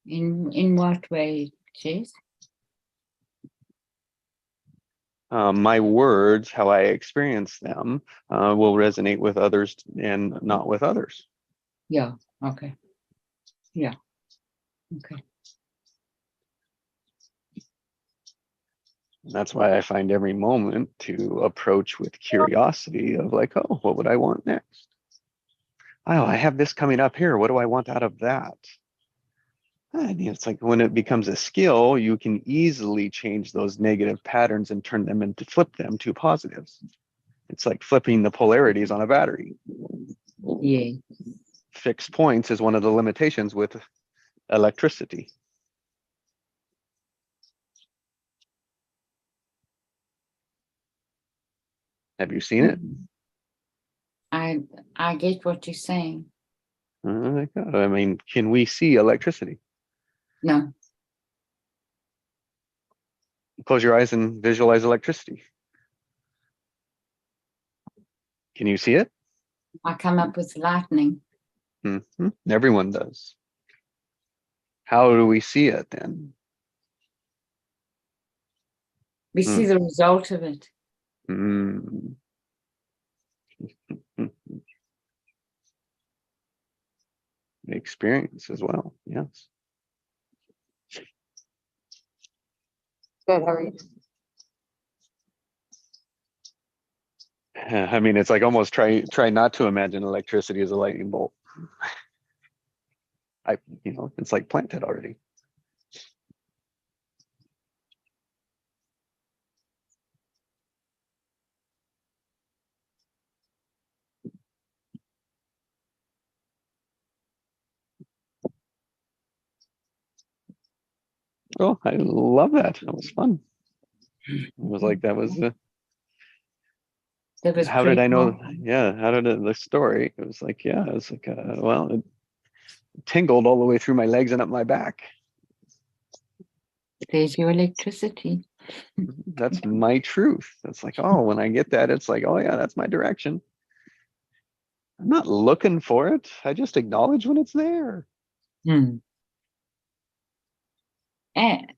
In what way, Jess? My words, how I experience them, will resonate with others and not with others. Yeah, okay. Yeah, okay. That's why I find every moment to approach with curiosity of like, oh, what would I want next? Oh, I have this coming up here. What do I want out of that? And it's like when it becomes a skill, you can easily change those negative patterns and turn them into flip them to positives. It's like flipping the polarities on a battery. Yeah. Fixed points is one of the limitations with electricity. Have you seen it? I get what you're saying. I mean, can we see electricity? No. Close your eyes and visualize electricity. Can you see it? I come up with lightning. Everyone does. How do we see it then? We see the result of it. The experience as well. Yes. Good, how are you? I mean, it's like almost try not to imagine electricity as a lightning bolt. It's like planted already. Oh, I love that. That was fun. It was like that was That was how did I know? pretty cool. Yeah, how did the story? It was like, yeah, it was like well, it tingled all the way through my legs and up my back. There's your electricity. That's my truth. That's like, oh, when I get that, it's like, oh yeah, that's my direction. I'm not looking for it. I just acknowledge when it's there.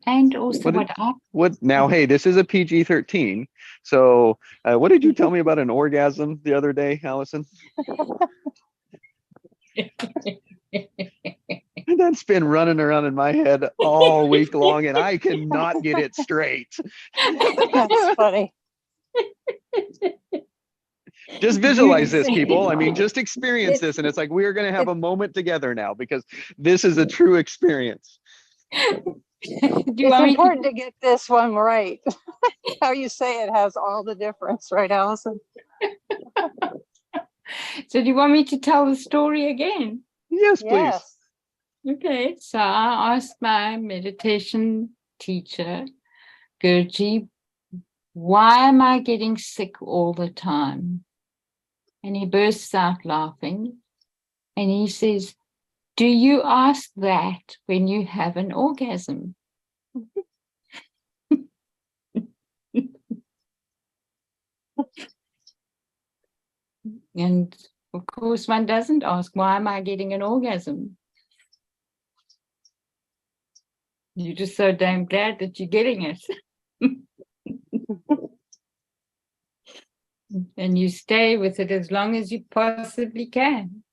And also What now? Hey, this is a PG-13. So what did you tell me about an orgasm the other day, Allison? That's been running around in my head all week long and I cannot get it straight. That's funny. Just visualize this, people. I mean, just experience this. And it's like, we are going to have a moment together now because this is a true experience. Do you It's want me important to get this one right. How you say it has all the difference, right, Allison? so do you want me to tell the story again? Yes, please. Yes. Okay, so I asked my meditation teacher, Gurji, why am I getting sick all the time? And he bursts out laughing and he says, do you ask that when you have an orgasm? And of course, one doesn't ask, why am I getting an orgasm? You're just so damn glad that you're getting it. And you stay with it as long as you possibly can.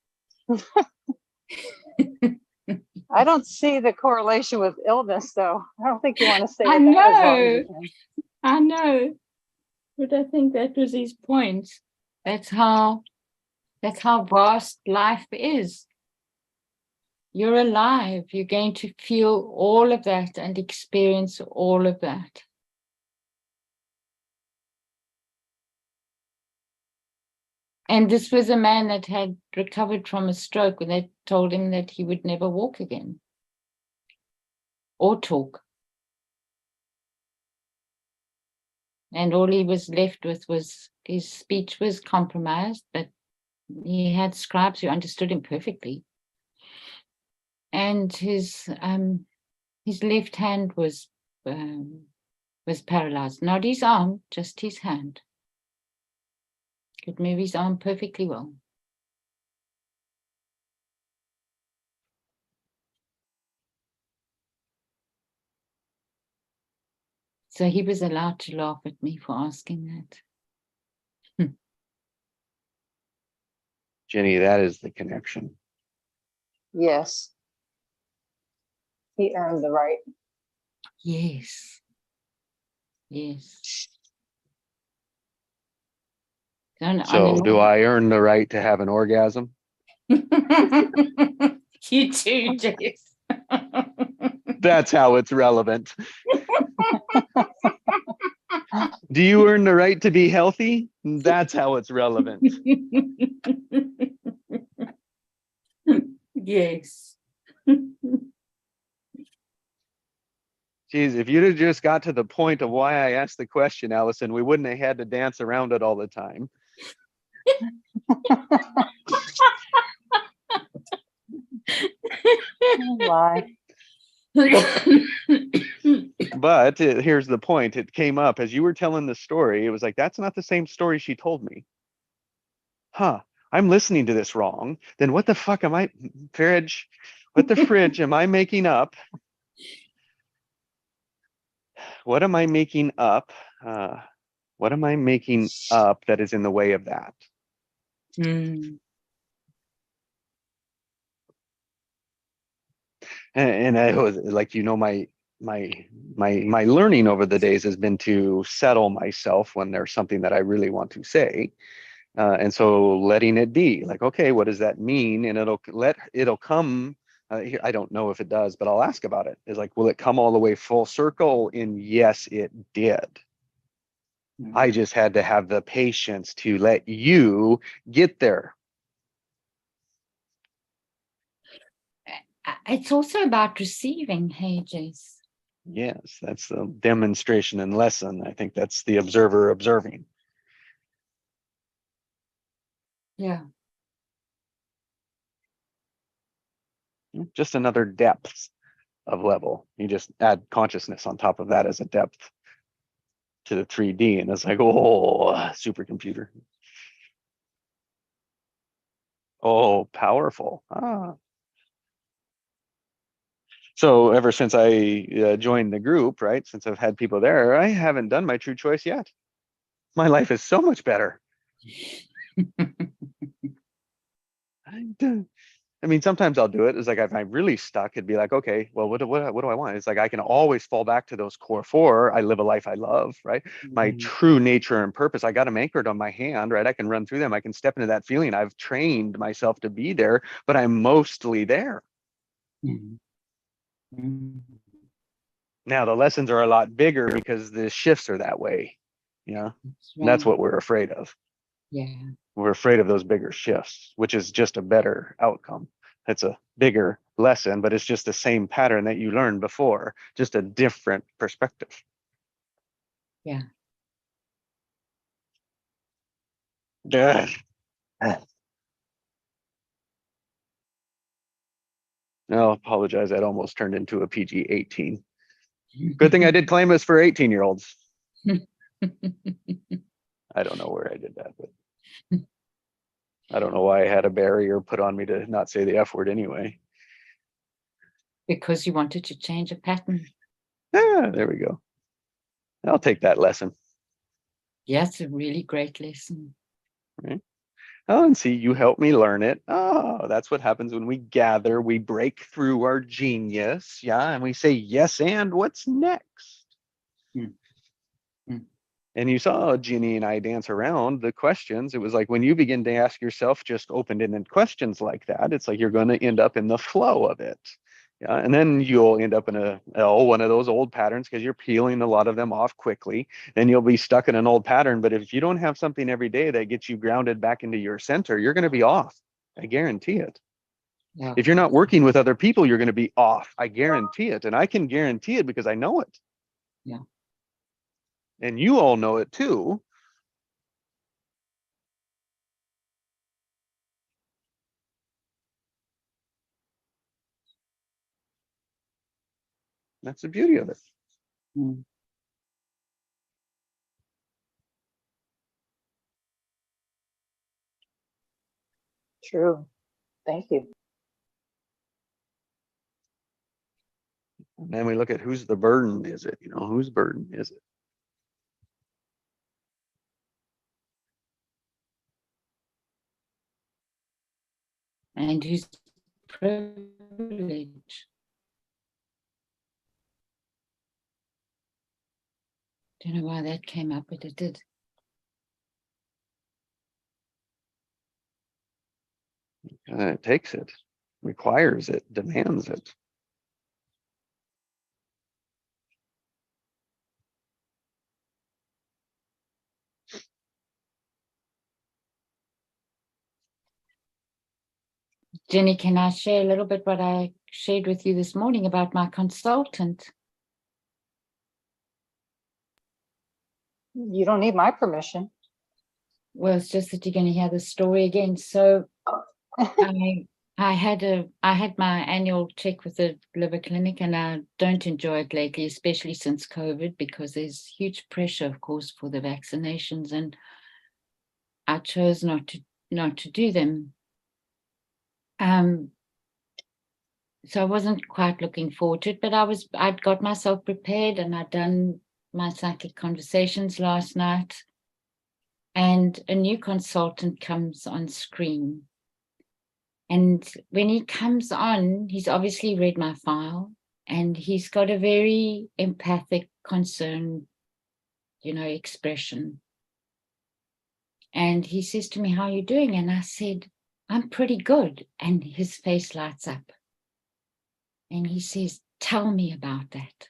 I don't see the correlation with illness, though. I don't think you want to stay I with that as long as know. you can. I know, but I think that was his point. That's how vast life is. You're alive. You're going to feel all of that and experience all of that. And this was a man that had recovered from a stroke, and they told him that he would never walk again or talk. And all he was left with was his speech was compromised, but he had scribes who understood him perfectly. And his left hand was paralyzed, not his arm, just his hand. Could move his arm perfectly well. So he was allowed to laugh at me for asking that. Jenny, that is the connection. Yes. He earned the right. Yes. Yes. So do I earn the right to have an orgasm? You too, Jess. That's how it's relevant. Do you earn the right to be healthy? That's how it's relevant. Yes. Geez, if you'd have just got to the point of why I asked the question, Allison, we wouldn't have had to dance around it all the time. Why? But here's the point. It came up as you were telling the story. It was like, that's not the same story she told me. Huh. I'm listening to this wrong. Then what the fuck am I, Farage? What the fridge am I making up? What am I making up? What am I making up that is in the way of that? And I was like, my learning over the days has been to settle myself when there's something that I really want to say. And so letting it be like, okay, what does that mean? And it'll come. I don't know if it does, but I'll ask about it. Is like, will it come all the way full circle? And yes, it did. I just had to have the patience to let you get there. It's also about receiving, hey, Jace. Yes, that's the demonstration and lesson. I think that's the observer observing. Yeah. Just another depth of level. You just add consciousness on top of that as a depth to the 3D, and it's like, oh, supercomputer. Oh, powerful. So ever since I joined the group, right, since I've had people there, I haven't done my true choice yet. My life is so much better. I mean, sometimes I'll do it. It's like if I'm really stuck, it'd be like, okay, well, what do I want? It's like I can always fall back to those core four. I live a life I love, right? My true nature and purpose. I got them anchored on my hand, right? I can run through them. I can step into that feeling. I've trained myself to be there, but I'm mostly there. Now the lessons are a lot bigger because the shifts are that way. Yeah. That's That's right. what we're afraid of. Yeah. We're afraid of those bigger shifts, which is just a better outcome. It's a bigger lesson, but it's just the same pattern that you learned before, just a different perspective. Yeah. Ugh. I'll apologize. That almost turned into a PG-18. Good thing I did claim this for 18-year-olds. I don't know where I did that, but I don't know why I had a barrier put on me to not say the F word anyway. Because you wanted to change a pattern. Ah, there we go. I'll take that lesson. Yeah, it's a really great lesson. Oh, and see, you helped me learn it. Oh, that's what happens when we gather, we break through our genius. Yeah. And we say, yes, and what's next? Hmm. Hmm. And you saw Ginny and I dance around the questions. It was like when you begin to ask yourself just open-ended questions like that, it's like you're going to end up in the flow of it. Yeah, and then you'll end up in one of those old patterns because you're peeling a lot of them off quickly. Then you'll be stuck in an old pattern. But if you don't have something every day that gets you grounded back into your center, you're going to be off. I guarantee it. Yeah. If you're not working with other people, you're going to be off. I guarantee it. And I can guarantee it because I know it. Yeah. And you all know it too. That's the beauty of it. Hmm. True. Thank you. And then we look at whose the burden is it? Whose burden is it? And whose privilege. Don't know why that came up, but it did. It takes it, requires it, demands it. Jenny, can I share a little bit what I shared with you this morning about my consultant? You don't need my permission. Well, it's just that you're going to hear the story again. So I had my annual check with the liver clinic, and I don't enjoy it lately, especially since COVID, because there's huge pressure, of course, for the vaccinations, and I chose not to do them. So I wasn't quite looking forward to it, but I'd got myself prepared, and I'd done my psychic conversations last night, and a new consultant comes on screen. And when he comes on, he's obviously read my file, and he's got a very empathic, concern, expression. And he says to me, "How are you doing?" And I said, "I'm pretty good." And his face lights up. And he says, "Tell me about that."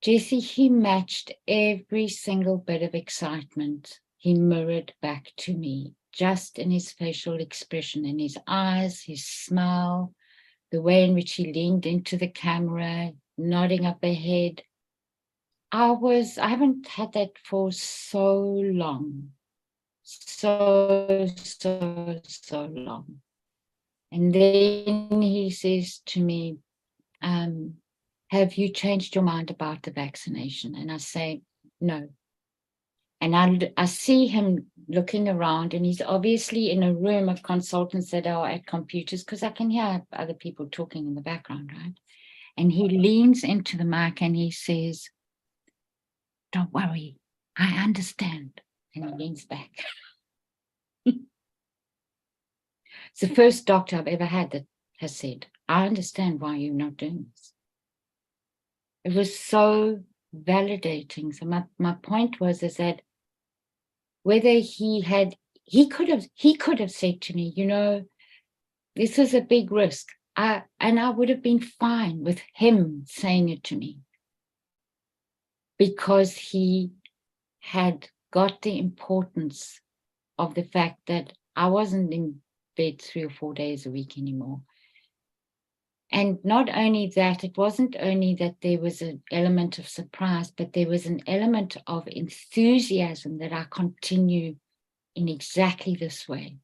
Jesse, he matched every single bit of excitement he mirrored back to me, just in his facial expression, in his eyes, his smile, the way in which he leaned into the camera, nodding up ahead. I haven't had that for so long. So long. And then he says to me, "Have you changed your mind about the vaccination?" And I say, "No." And I see him looking around, and he's obviously in a room of consultants that are at computers, because I can hear other people talking in the background, right? And he leans into the mic and he says, "Don't worry, I understand." And he leans back. It's the first doctor I've ever had that has said, "I understand why you're not doing this." It was so validating. So my point is that whether he could have said to me, "This is a big risk. I would have been fine with him saying it to me, because he had got the importance of the fact that I wasn't in bed 3 or 4 days a week anymore. And not only that, it wasn't only that there was an element of surprise, but there was an element of enthusiasm that I continue in exactly this way.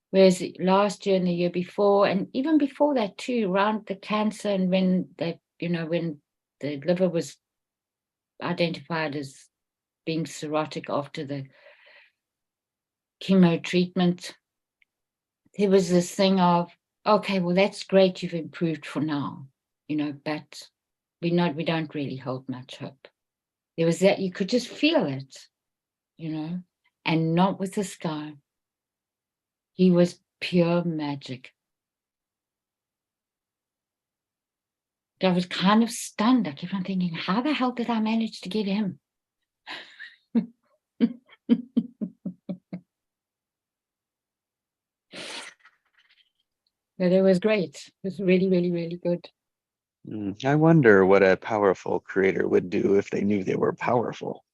Whereas last year and the year before, and even before that too, around the cancer, and when when the liver was identified as being cirrhotic after the chemo treatment, there was this thing of, okay, well, that's great, you've improved for now, but we don't really hold much hope. There was that, you could just feel it, and not with this guy. He was pure magic. I was kind of stunned. I kept on thinking, how the hell did I manage to get him? But it was great. It was really, really, really good. I wonder what a powerful creator would do if they knew they were powerful.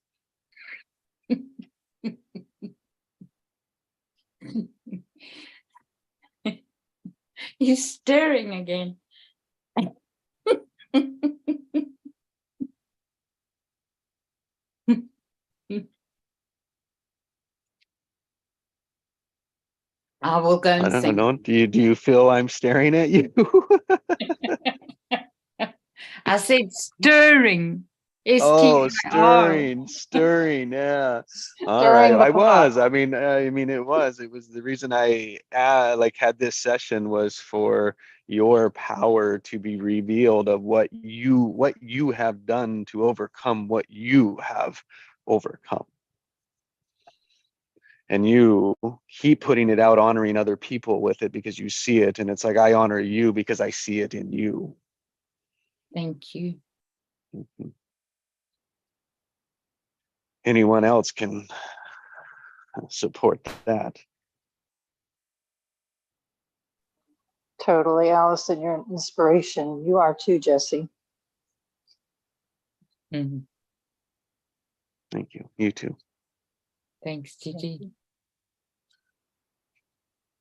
You're stirring again. I will go I and don't sing. know. Do you feel I'm staring at you? I said stirring. Oh, S-T-I-R. stirring. Yeah. All right. Stirring the I pot. was. It was. It was the reason I had this session was for your power to be revealed of what you have done to overcome what you have overcome. And you keep putting it out, honoring other people with it because you see it. And it's like, I honor you because I see it in you. Thank you. Mhm. Anyone else can support that. Totally, Allison, you're an inspiration. You are too, Jesse. Mhm. Thank you. You too. Thanks, Gigi.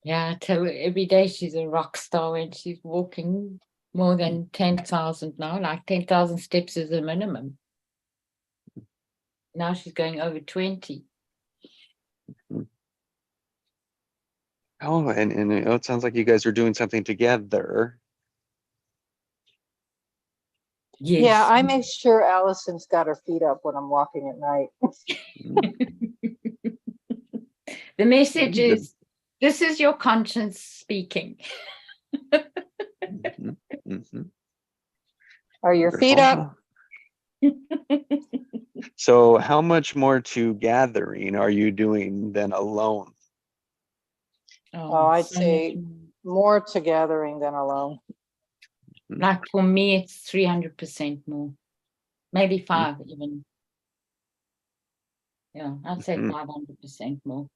Yeah, I tell her every day she's a rock star when she's walking more than 10,000 now, like 10,000 steps is the minimum. Now she's going over 20. Oh, and it sounds like you guys are doing something together. Yes. Yeah, I make sure Allison's got her feet up when I'm walking at night. The message Good. is, this is your conscience speaking. Mhm, mhm. Are your feet up? So how much more to gathering are you doing than alone? Oh, I'd so say much more to gathering than alone. more. Like for me, it's 300% more, maybe 5 even. Yeah, I'd say Mhm. 500% more.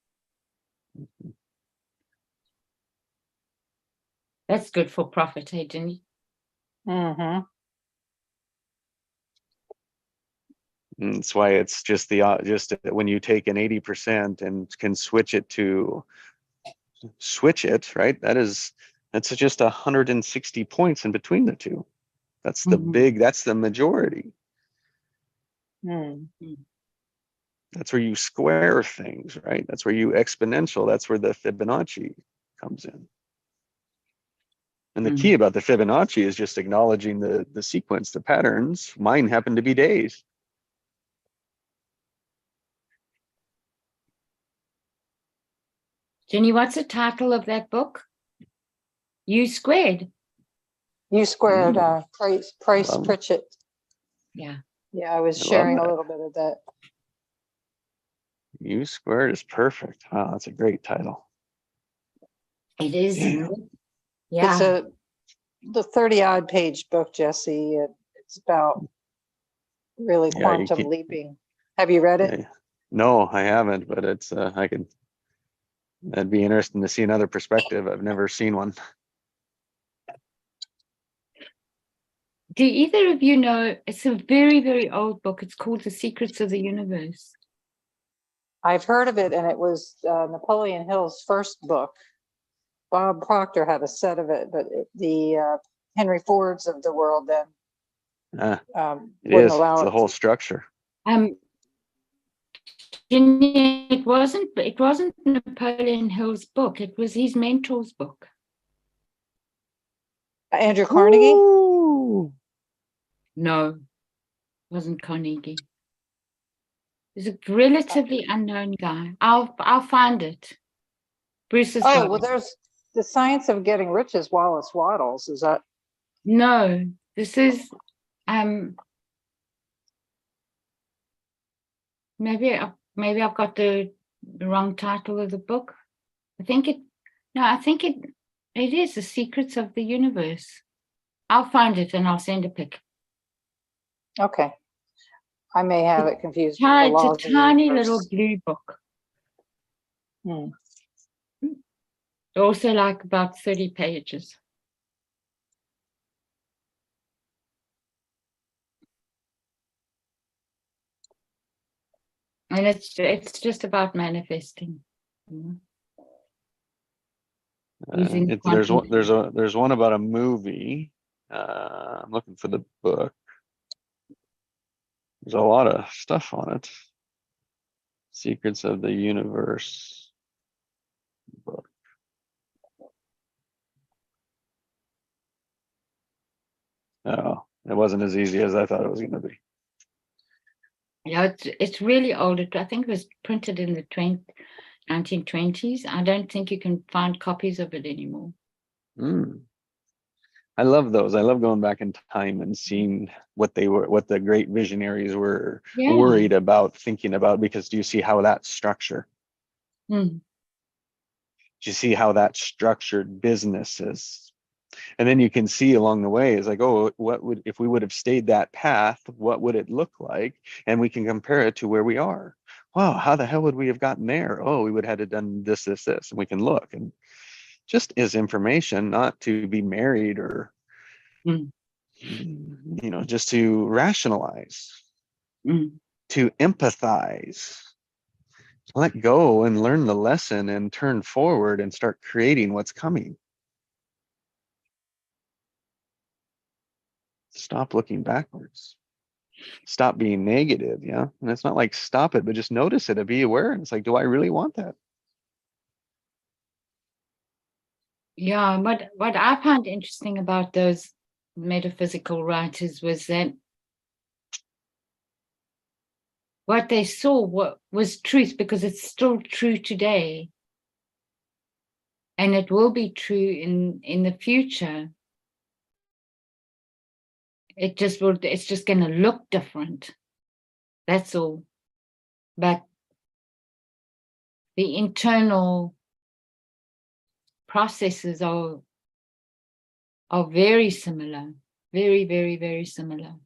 That's good for profit, hey, Jenny? Mm-hmm. And that's why it's just just when you take an 80% and can switch it, right? That's just 160 points in between the two. That's that's the majority. Mm. That's where you square things, right? That's where you exponential. That's where the Fibonacci comes in. And the key about the Fibonacci is just acknowledging the sequence, the patterns. Mine happen to be days. Jenny, what's the title of that book? U Squared. U squared, Mm. Price Love it. Pritchett. Yeah. Yeah, I was I love sharing a that. little bit of that. U squared is perfect. Wow, that's a great title. It is. Yeah. It's Yeah. the 30 odd page book, Jesse. It's about really Yeah, you quantum can, leaping. Have you read it? yeah. No, I haven't, but it's that'd be interesting to see another perspective. I've never seen one. Do either of you know? It's a very, very old book. It's called The Secrets of the Universe. I've heard of it, and it was Napoleon Hill's first book. Bob Proctor had a set of it, but the Henry Fords of the world then It wouldn't is. allow It's the it. whole structure. Ginny, it wasn't Napoleon Hill's book. It was his mentor's book. Andrew Carnegie? Ooh. No, it wasn't Carnegie. He's a relatively unknown guy. I'll find it. Bruce has Oh, got well, it. there's The Science of Getting Rich is Wallace Wattles. Is that? No, this is maybe I've got the wrong title of the book. I think it is The Secrets of the Universe. I'll find it and I'll send a pic. Okay. I may have it confused with the It's laws a of the tiny universe. little blue book. Hmm. Also like about 30 pages. And it's just about manifesting. you know, using There's quantum there's one about a movie. I'm looking for the book. There's a lot of stuff on it. Secrets of the Universe book. Oh, it wasn't as easy as I thought it was going to be. Yeah, it's really old. I think it was printed in the 1920s. I don't think you can find copies of it anymore. I love those. I love going back in time and seeing what the great visionaries were worried about, thinking about, because do you see how that's structured? Mm. Do you see how that structured businesses? And then you can see along the way is like, oh, if we would have stayed that path, what would it look like? And we can compare it to where we are. Wow, how the hell would we have gotten there? Oh, we would have had to done this, this, this, and we can look. And just as information, not to be married or, just to rationalize, to empathize, let go and learn the lesson and turn forward and start creating what's coming. Stop looking backwards. Stop being negative. Yeah. And it's not like stop it, but just notice it and be aware. And it's like, do I really want that? Yeah. What I found interesting about those metaphysical writers was that what they saw was truth, because it's still true today. And it will be true in the future. It's just going to look different. That's all. But the internal processes are very similar. Very, very, very similar.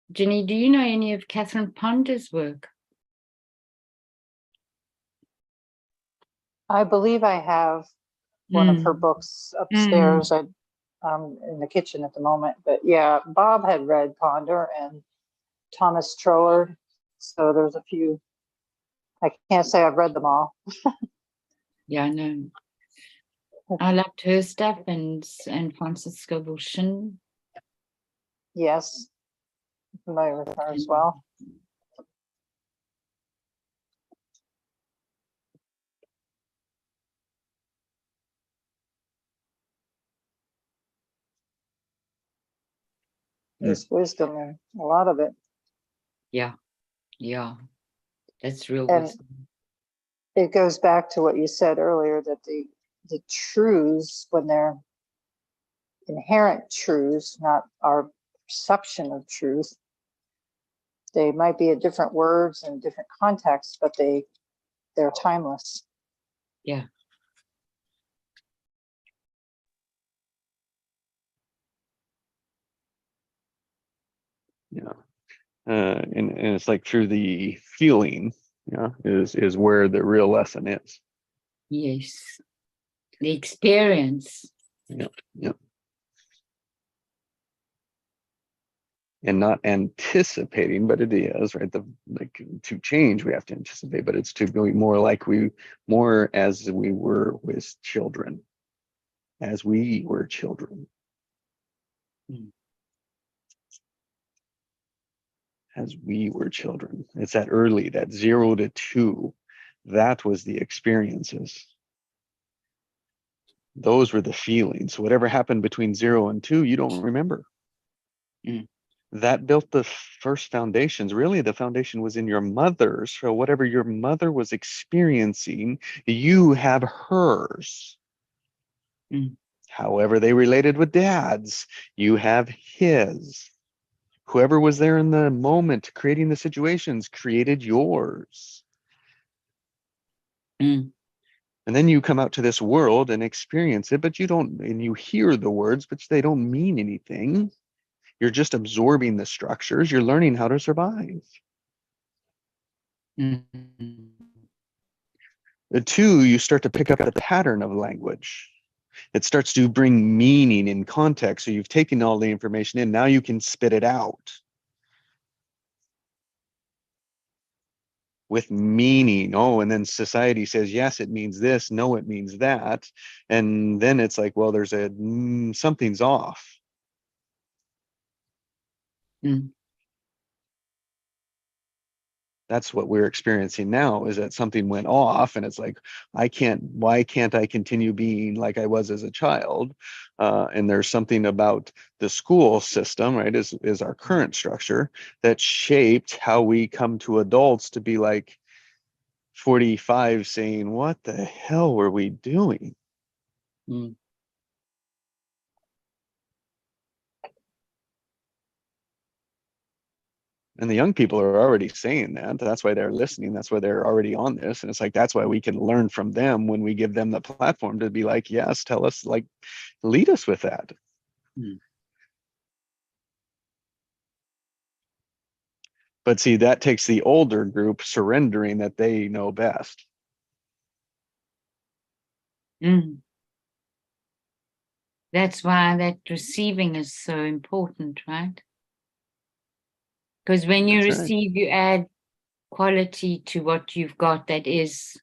Ginny, do you know any of Catherine Ponder's work? I believe I have one of her books upstairs. I'm in the kitchen at the moment, but yeah, Bob had read Ponder and Thomas Troward. So there's a few. I can't say I've read them all. Yeah, I know. I liked her stuff and Francisco Bushin. Yes, I'm familiar with her as well. There's wisdom in a lot of it. Yeah, that's real And wisdom. it goes back to what you said earlier, that the truths, when they're inherent truths, not our perception of truth, They might be a different words and different contexts, but they're timeless. Yeah. Yeah. And it's like through the feeling, yeah, is where the real lesson is. Yes. The experience. Yep. And not anticipating, but it is, right? Like to change, we have to anticipate, but it's to be more as we were with children, as we were children. Mm. As we were children. It's that 0 to 2. That was the experiences. Those were the feelings. Whatever happened between 0 and 2, you don't remember. Mm. That built the first foundations. Really, the foundation was in your mother's. So whatever your mother was experiencing, you have hers. Mm. However they related with dad's, you have his. Whoever was there in the moment creating the situations created yours. Mm. And then you come out to this world and experience it, but you don't, and you hear the words, but they don't mean anything. You're just absorbing the structures. You're learning how to survive. Mm. The 2, you start to pick up the pattern of language. It starts to bring meaning in context. So you've taken all the information in. Now you can spit it out with meaning. Oh, and then society says, yes, it means this. No, it means that. And then it's like, well, there's something's off. Mm. That's what we're experiencing now, is that something went off, and it's like, why can't I continue being like I was as a child? And there's something about the school system, right, is our current structure that shaped how we come to adults to be like 45 saying, what the hell were we doing? Mm. And the young people are already saying that. That's why they're listening. That's why they're already on this. And it's like, that's why we can learn from them when we give them the platform to be like, yes, tell us, like, lead us with that. Mm. But see, that takes the older group surrendering that they know best. Mm. That's why that receiving is so important, right? Because when you That's right. receive, you add quality to what you've got that is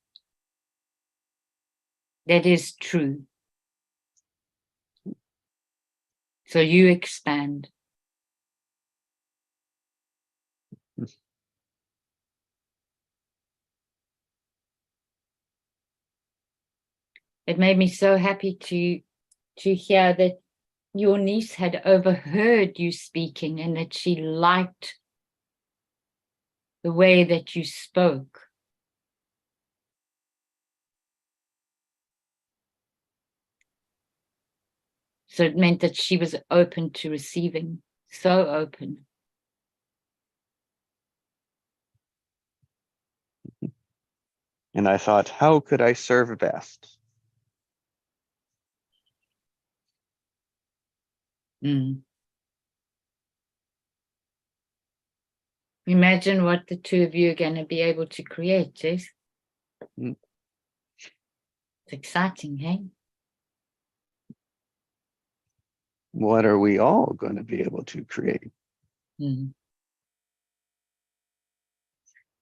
true. So you expand. It made me so happy to hear that your niece had overheard you speaking and that she liked the way that you spoke. So it meant that she was open to receiving, so open. And I thought, how could I serve best? Mm. Imagine what the two of you are going to be able to create, Jess. Mm. It's exciting, hey? What are we all going to be able to create? Mm.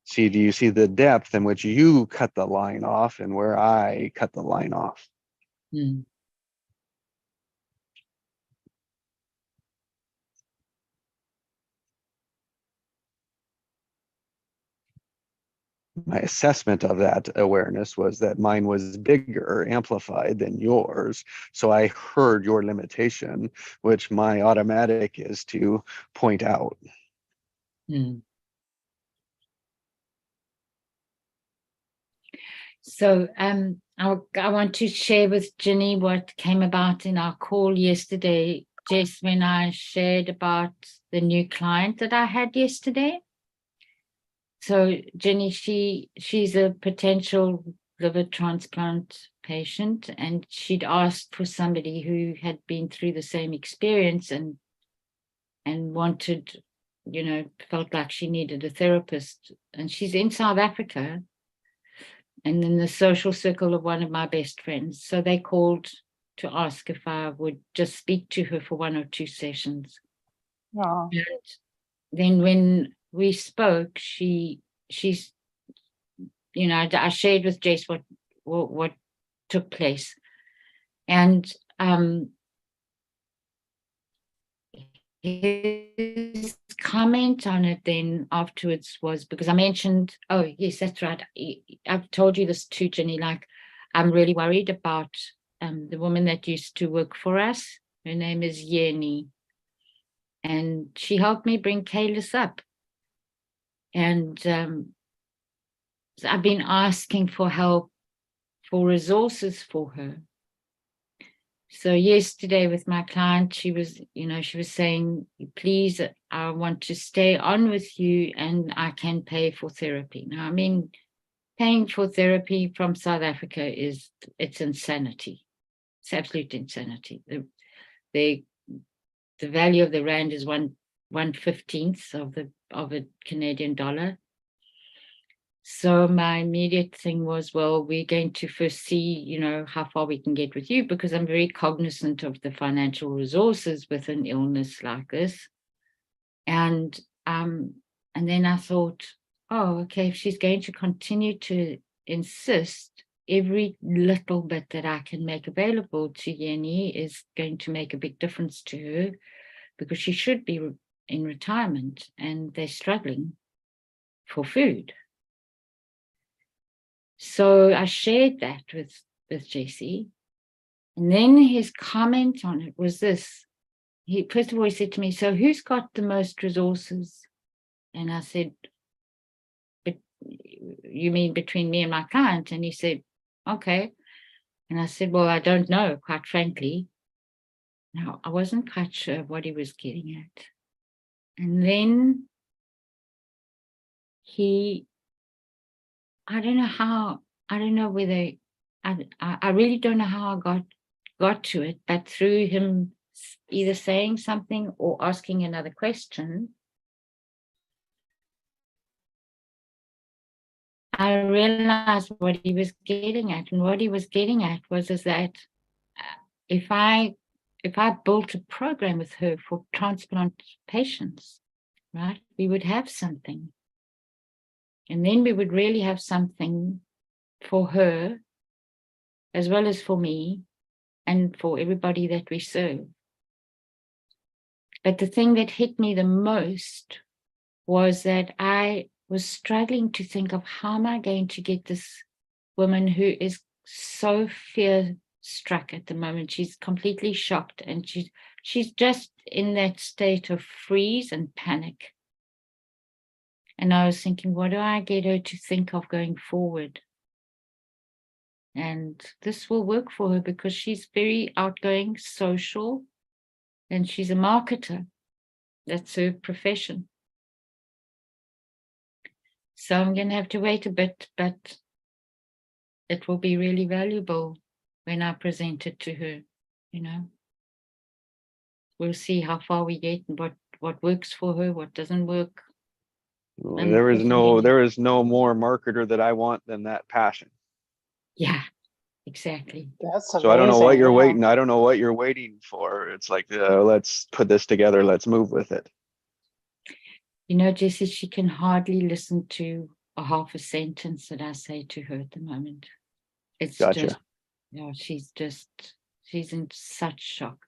See, do you see the depth in which you cut the line off and where I cut the line off? Mm. My assessment of that awareness was that mine was bigger, amplified than yours. So I heard your limitation, which my automatic is to point out. Mm. So I want to share with Ginny what came about in our call yesterday, Jess, when I shared about the new client that I had yesterday. So Jenny, she's a potential liver transplant patient, and she'd asked for somebody who had been through the same experience and wanted, felt like she needed a therapist. And she's in South Africa and in the social circle of one of my best friends. So they called to ask if I would just speak to her for 1 or 2 sessions. Oh, And then when we spoke, she's, I shared with Jace what took place. And his comment on it then afterwards was, because I mentioned, oh yes, that's right, I've told you this too, Jenny, like I'm really worried about the woman that used to work for us. Her name is Yeni, and she helped me bring Kalis up. And so I've been asking for help, for resources for her. So yesterday with my client, she was saying, please, I want to stay on with you and I can pay for therapy. Now, I mean, paying for therapy from South Africa it's insanity. It's absolute insanity. The value of the rand is 1/15 of a Canadian dollar. So my immediate thing was, well, we're going to first see, how far we can get with you, because I'm very cognizant of the financial resources with an illness like this. And then I thought, oh, okay, if she's going to continue to insist, every little bit that I can make available to Yeni is going to make a big difference to her, because she should be in retirement and they're struggling for food. So I shared that with JC. And then his comment on it was this. First of all, he said to me, so who's got the most resources? And I said, but you mean between me and my client? And he said, okay. And I said, well, I don't know, quite frankly. Now, I wasn't quite sure what he was getting at. And then I don't know whether, I really don't know how I got to it, but through him either saying something or asking another question, I realized what he was getting at. And what he was getting at was that if I built a program with her for transplant patients, right, we would have something. And then we would really have something for her, as well as for me, and for everybody that we serve. But the thing that hit me the most was that I was struggling to think of, how am I going to get this woman who is so fear-struck at the moment? She's completely shocked, and she's just in that state of freeze and panic. And I was thinking, what do I get her to think of going forward? And this will work for her, because she's very outgoing, social, and she's a marketer. That's her profession. So I'm going to have to wait a bit, but it will be really valuable when I present it to her, We'll see how far we get and what works for her, what doesn't work. And There is no more marketer that I want than that passion. Yeah, exactly. that's So I don't know what amazing, you're yeah. waiting. I don't know what you're waiting for. It's like, let's put this together. Let's move with it. Jessie, she can hardly listen to a half a sentence that I say to her at the moment. It's Gotcha. just, she's in such shock.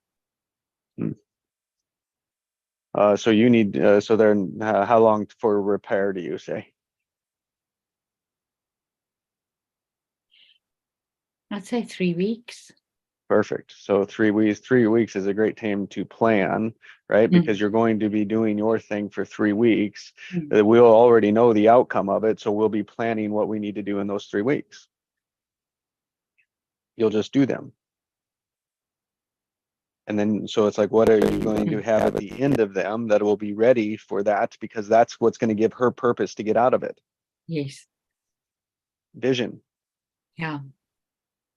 So you need, so then how long for repair do you say? I'd say 3 weeks. Perfect. So 3 weeks, 3 weeks is a great time to plan, right? Because you're going to be doing your thing for 3 weeks. We'll already know the outcome of it. So we'll be planning what we need to do in those 3 weeks. You'll just do them. And then, so it's like, what are you going to have at the end of them that will be ready for that? Because that's what's going to give her purpose to get out of it. Yes. Vision, Yeah.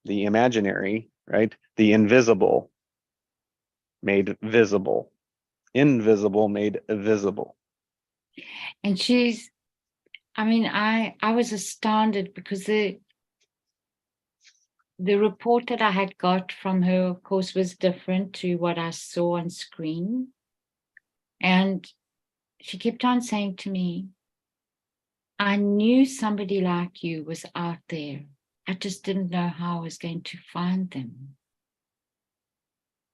the imaginary, right? The invisible made visible, invisible made visible. And she's, I mean, I was astounded because the report that I had got from her, of course, was different to what I saw on screen. And she kept on saying to me, I knew somebody like you was out there. I just didn't know how I was going to find them.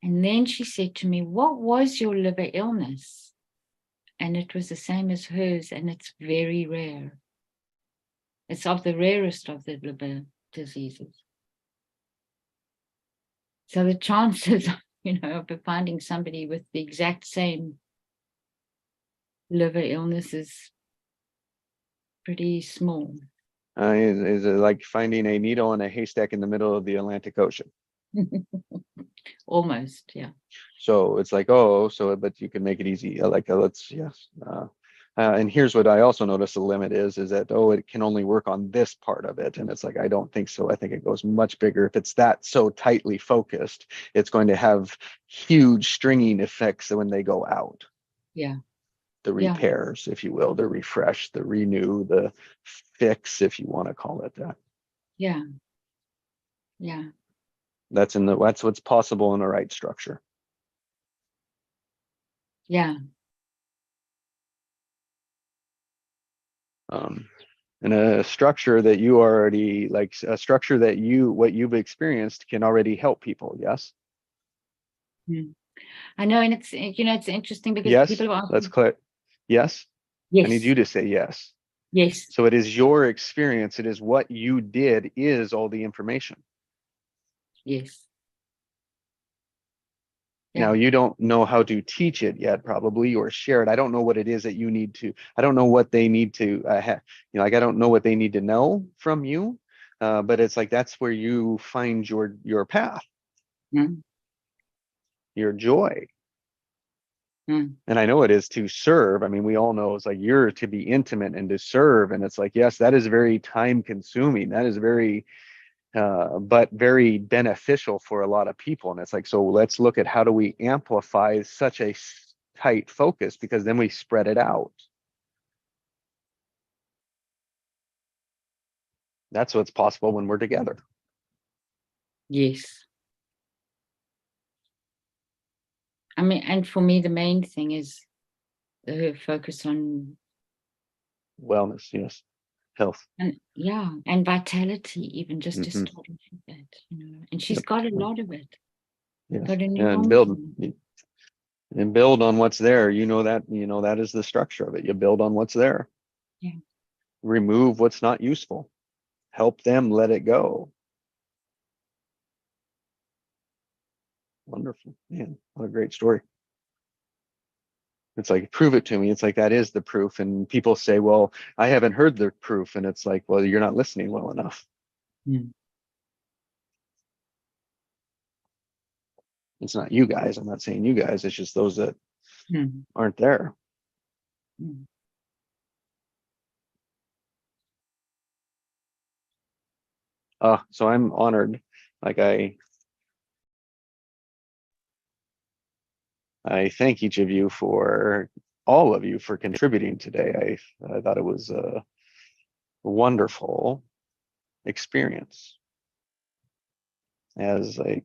And then she said to me, what was your liver illness? And it was the same as hers, and it's very rare. It's of the rarest of the liver diseases. So the chances, of finding somebody with the exact same liver illness is pretty small. Is it like finding a needle in a haystack in the middle of the Atlantic Ocean? Almost, yeah. So it's like, oh, so, but you can make it easy. Let's, yes. And here's what I also notice the limit is that, oh, it can only work on this part of it. And it's like, I don't think so. I think it goes much bigger. If it's that so tightly focused, it's going to have huge stringing effects when they go out. Yeah. The Yeah. repairs, if you will, the refresh, the renew, the fix, if you want to call it that. Yeah. Yeah. That's what's possible in the right structure. Yeah. And a structure that you already like, a structure that what you've experienced can already help people. Yes. I know, and it's it's interesting because Yes. people are Let's clear. Yes. yes. I need you to say yes. Yes. So it is your experience. It is what you did is all the information. Yes. Yeah. Now, you don't know how to teach it yet, probably, or share it. I don't know what it is that you need to, I don't know what they need to have, I don't know what they need to know from you. But it's like, that's where you find your path, your joy. And I know it is to serve. I mean, we all know it's like you're to be intimate and to serve. And it's like, yes, that is very time consuming. That is very, but very beneficial for a lot of people. And it's like, so let's look at how do we amplify such a tight focus, because then we spread it out. That's what's possible when we're together. Yes. I mean, and for me, the main thing is the focus on Wellness, yes. Health. and and vitality, even just to Mhm. start with that, and she's got a lot of it. Yes. Got a And build on what's there. That is the structure of it. You build on what's there. Yeah. Remove what's not useful. Help them let it go. Wonderful. Man, what a great story. It's like, prove it to me. It's like, that is the proof. And people say, well, I haven't heard the proof. And it's like, well, you're not listening well enough. It's not you guys. I'm not saying you guys. It's just those that aren't there. So I'm honored. Like I thank each of you all of you for contributing today. I thought it was a wonderful experience. As a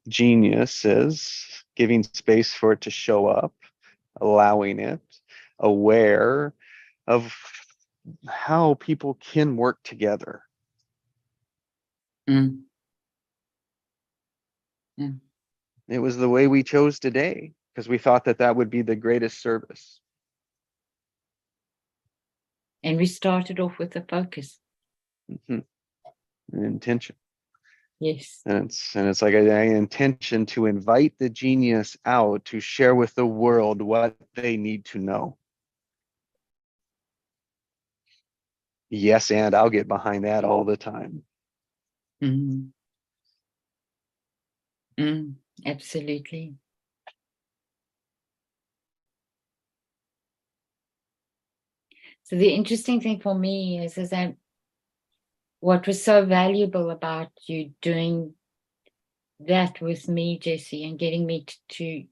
genius is giving space for it to show up, allowing it, aware of how people can work together. It was the way we chose today because we thought that would be the greatest service. And we started off with a focus. An intention. Yes. And it's like an intention to invite the genius out to share with the world what they need to know. Yes, and I'll get behind that all the time. Absolutely. So the interesting thing for me is that what was so valuable about you doing that with me, Jessie, and getting me to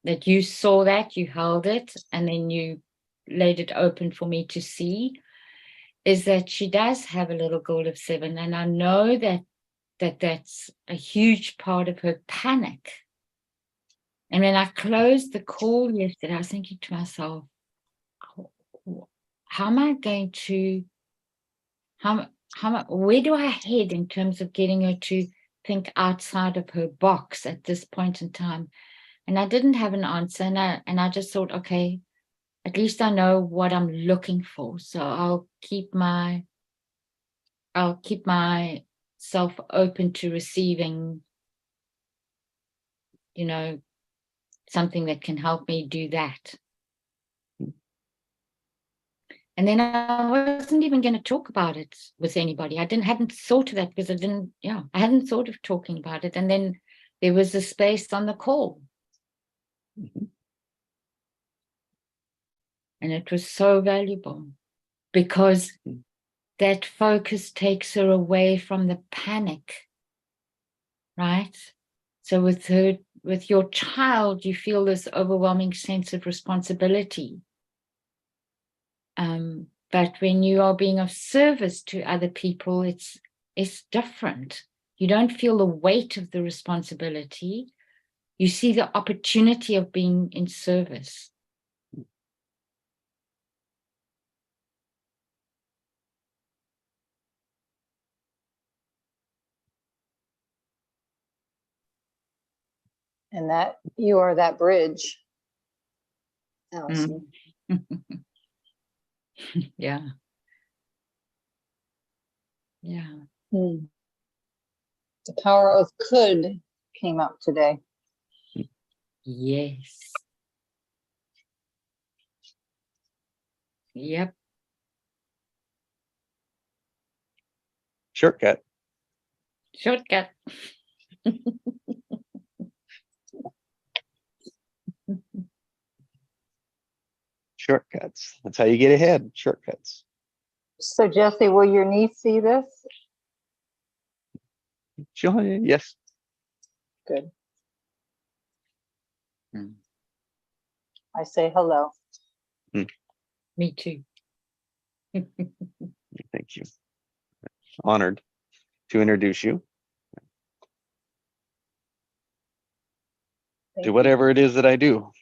that you saw that, you held it, and then you laid it open for me to see, is that she does have a little girl of 7. And I know that's a huge part of her panic. And when I closed the call yesterday, I was thinking to myself, how am I going to, where do I head in terms of getting her to think outside of her box at this point in time? And I didn't have an answer. And I just thought, okay, at least I know what I'm looking for. So I'll keep myself open to receiving, something that can help me do that. And then I wasn't even going to talk about it with anybody. I hadn't thought of that because I hadn't thought of talking about it. And then there was a space on the call. Mhm. And it was so valuable because that focus takes her away from the panic, right? So with your child, you feel this overwhelming sense of responsibility. But when you are being of service to other people, it's different. You don't feel the weight of the responsibility. You see the opportunity of being in service. And that you are that bridge, Allison. Yeah. Yeah. The power of could came up today. Yes. Yep. Shortcut. Shortcut. Shortcuts. That's how you get ahead. Shortcuts. So Jesse, will your niece see this? Yes. Good. Mm. I say hello. Me too. Thank you. Honored to introduce you Thank to you. whatever it is that I do.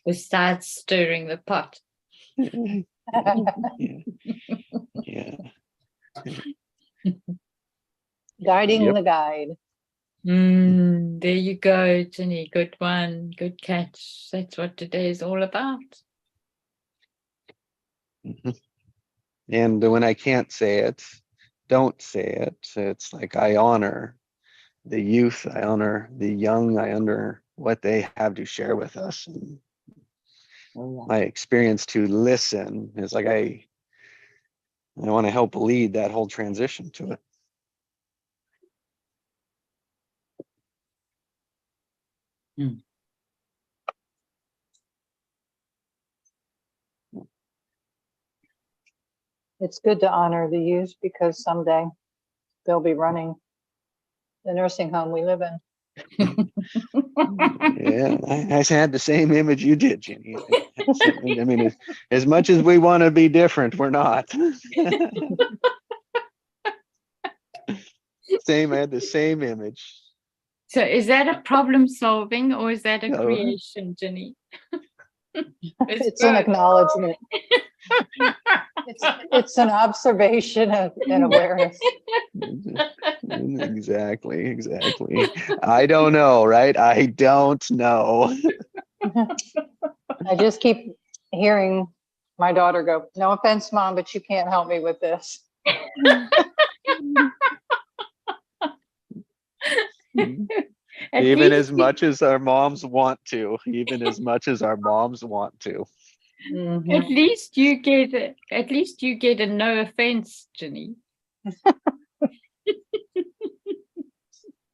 Besides stirring the pot. Yeah. Yeah. Guiding Yep. the guide. There you go, Jenny. Good one. Good catch. That's what today is all about. Mhm. And when I can't say it, don't say it. It's like I honor the youth, I honor the young, I honor what they have to share with us. And my experience to listen is like I want to help lead that whole transition to it. It's good to honor the youth because someday they'll be running the nursing home we live in. Yeah, I had the same image you did, Jenny. I mean, as much as we want to be different, we're not. Same, I had the same image. So is that a problem solving or is that a No. creation, Jenny? It's an acknowledgement. It's an observation and awareness. Exactly. I don't know, right? I don't know. I just keep hearing my daughter go, "No offense, Mom, but you can't help me with this." Even as much as our moms want to, even as much as our moms want to. At least you get a no offense, Jenny.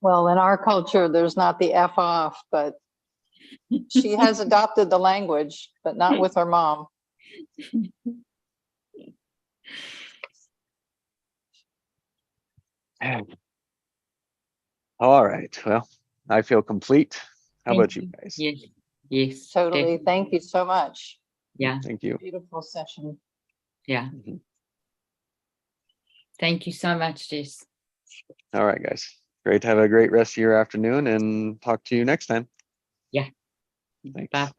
Well, in our culture, there's not the F off, but She has adopted the language, but not with her mom. All right, well, I feel complete. How Thank about you guys? Yes, yes. Totally. definitely. Thank you so much. Yeah, Thank you. Beautiful session. yeah. Mhm. Thank you so much, Jess. All right, guys. Great to have a great rest of your afternoon and talk to you next time. Yeah. Thanks. Bye.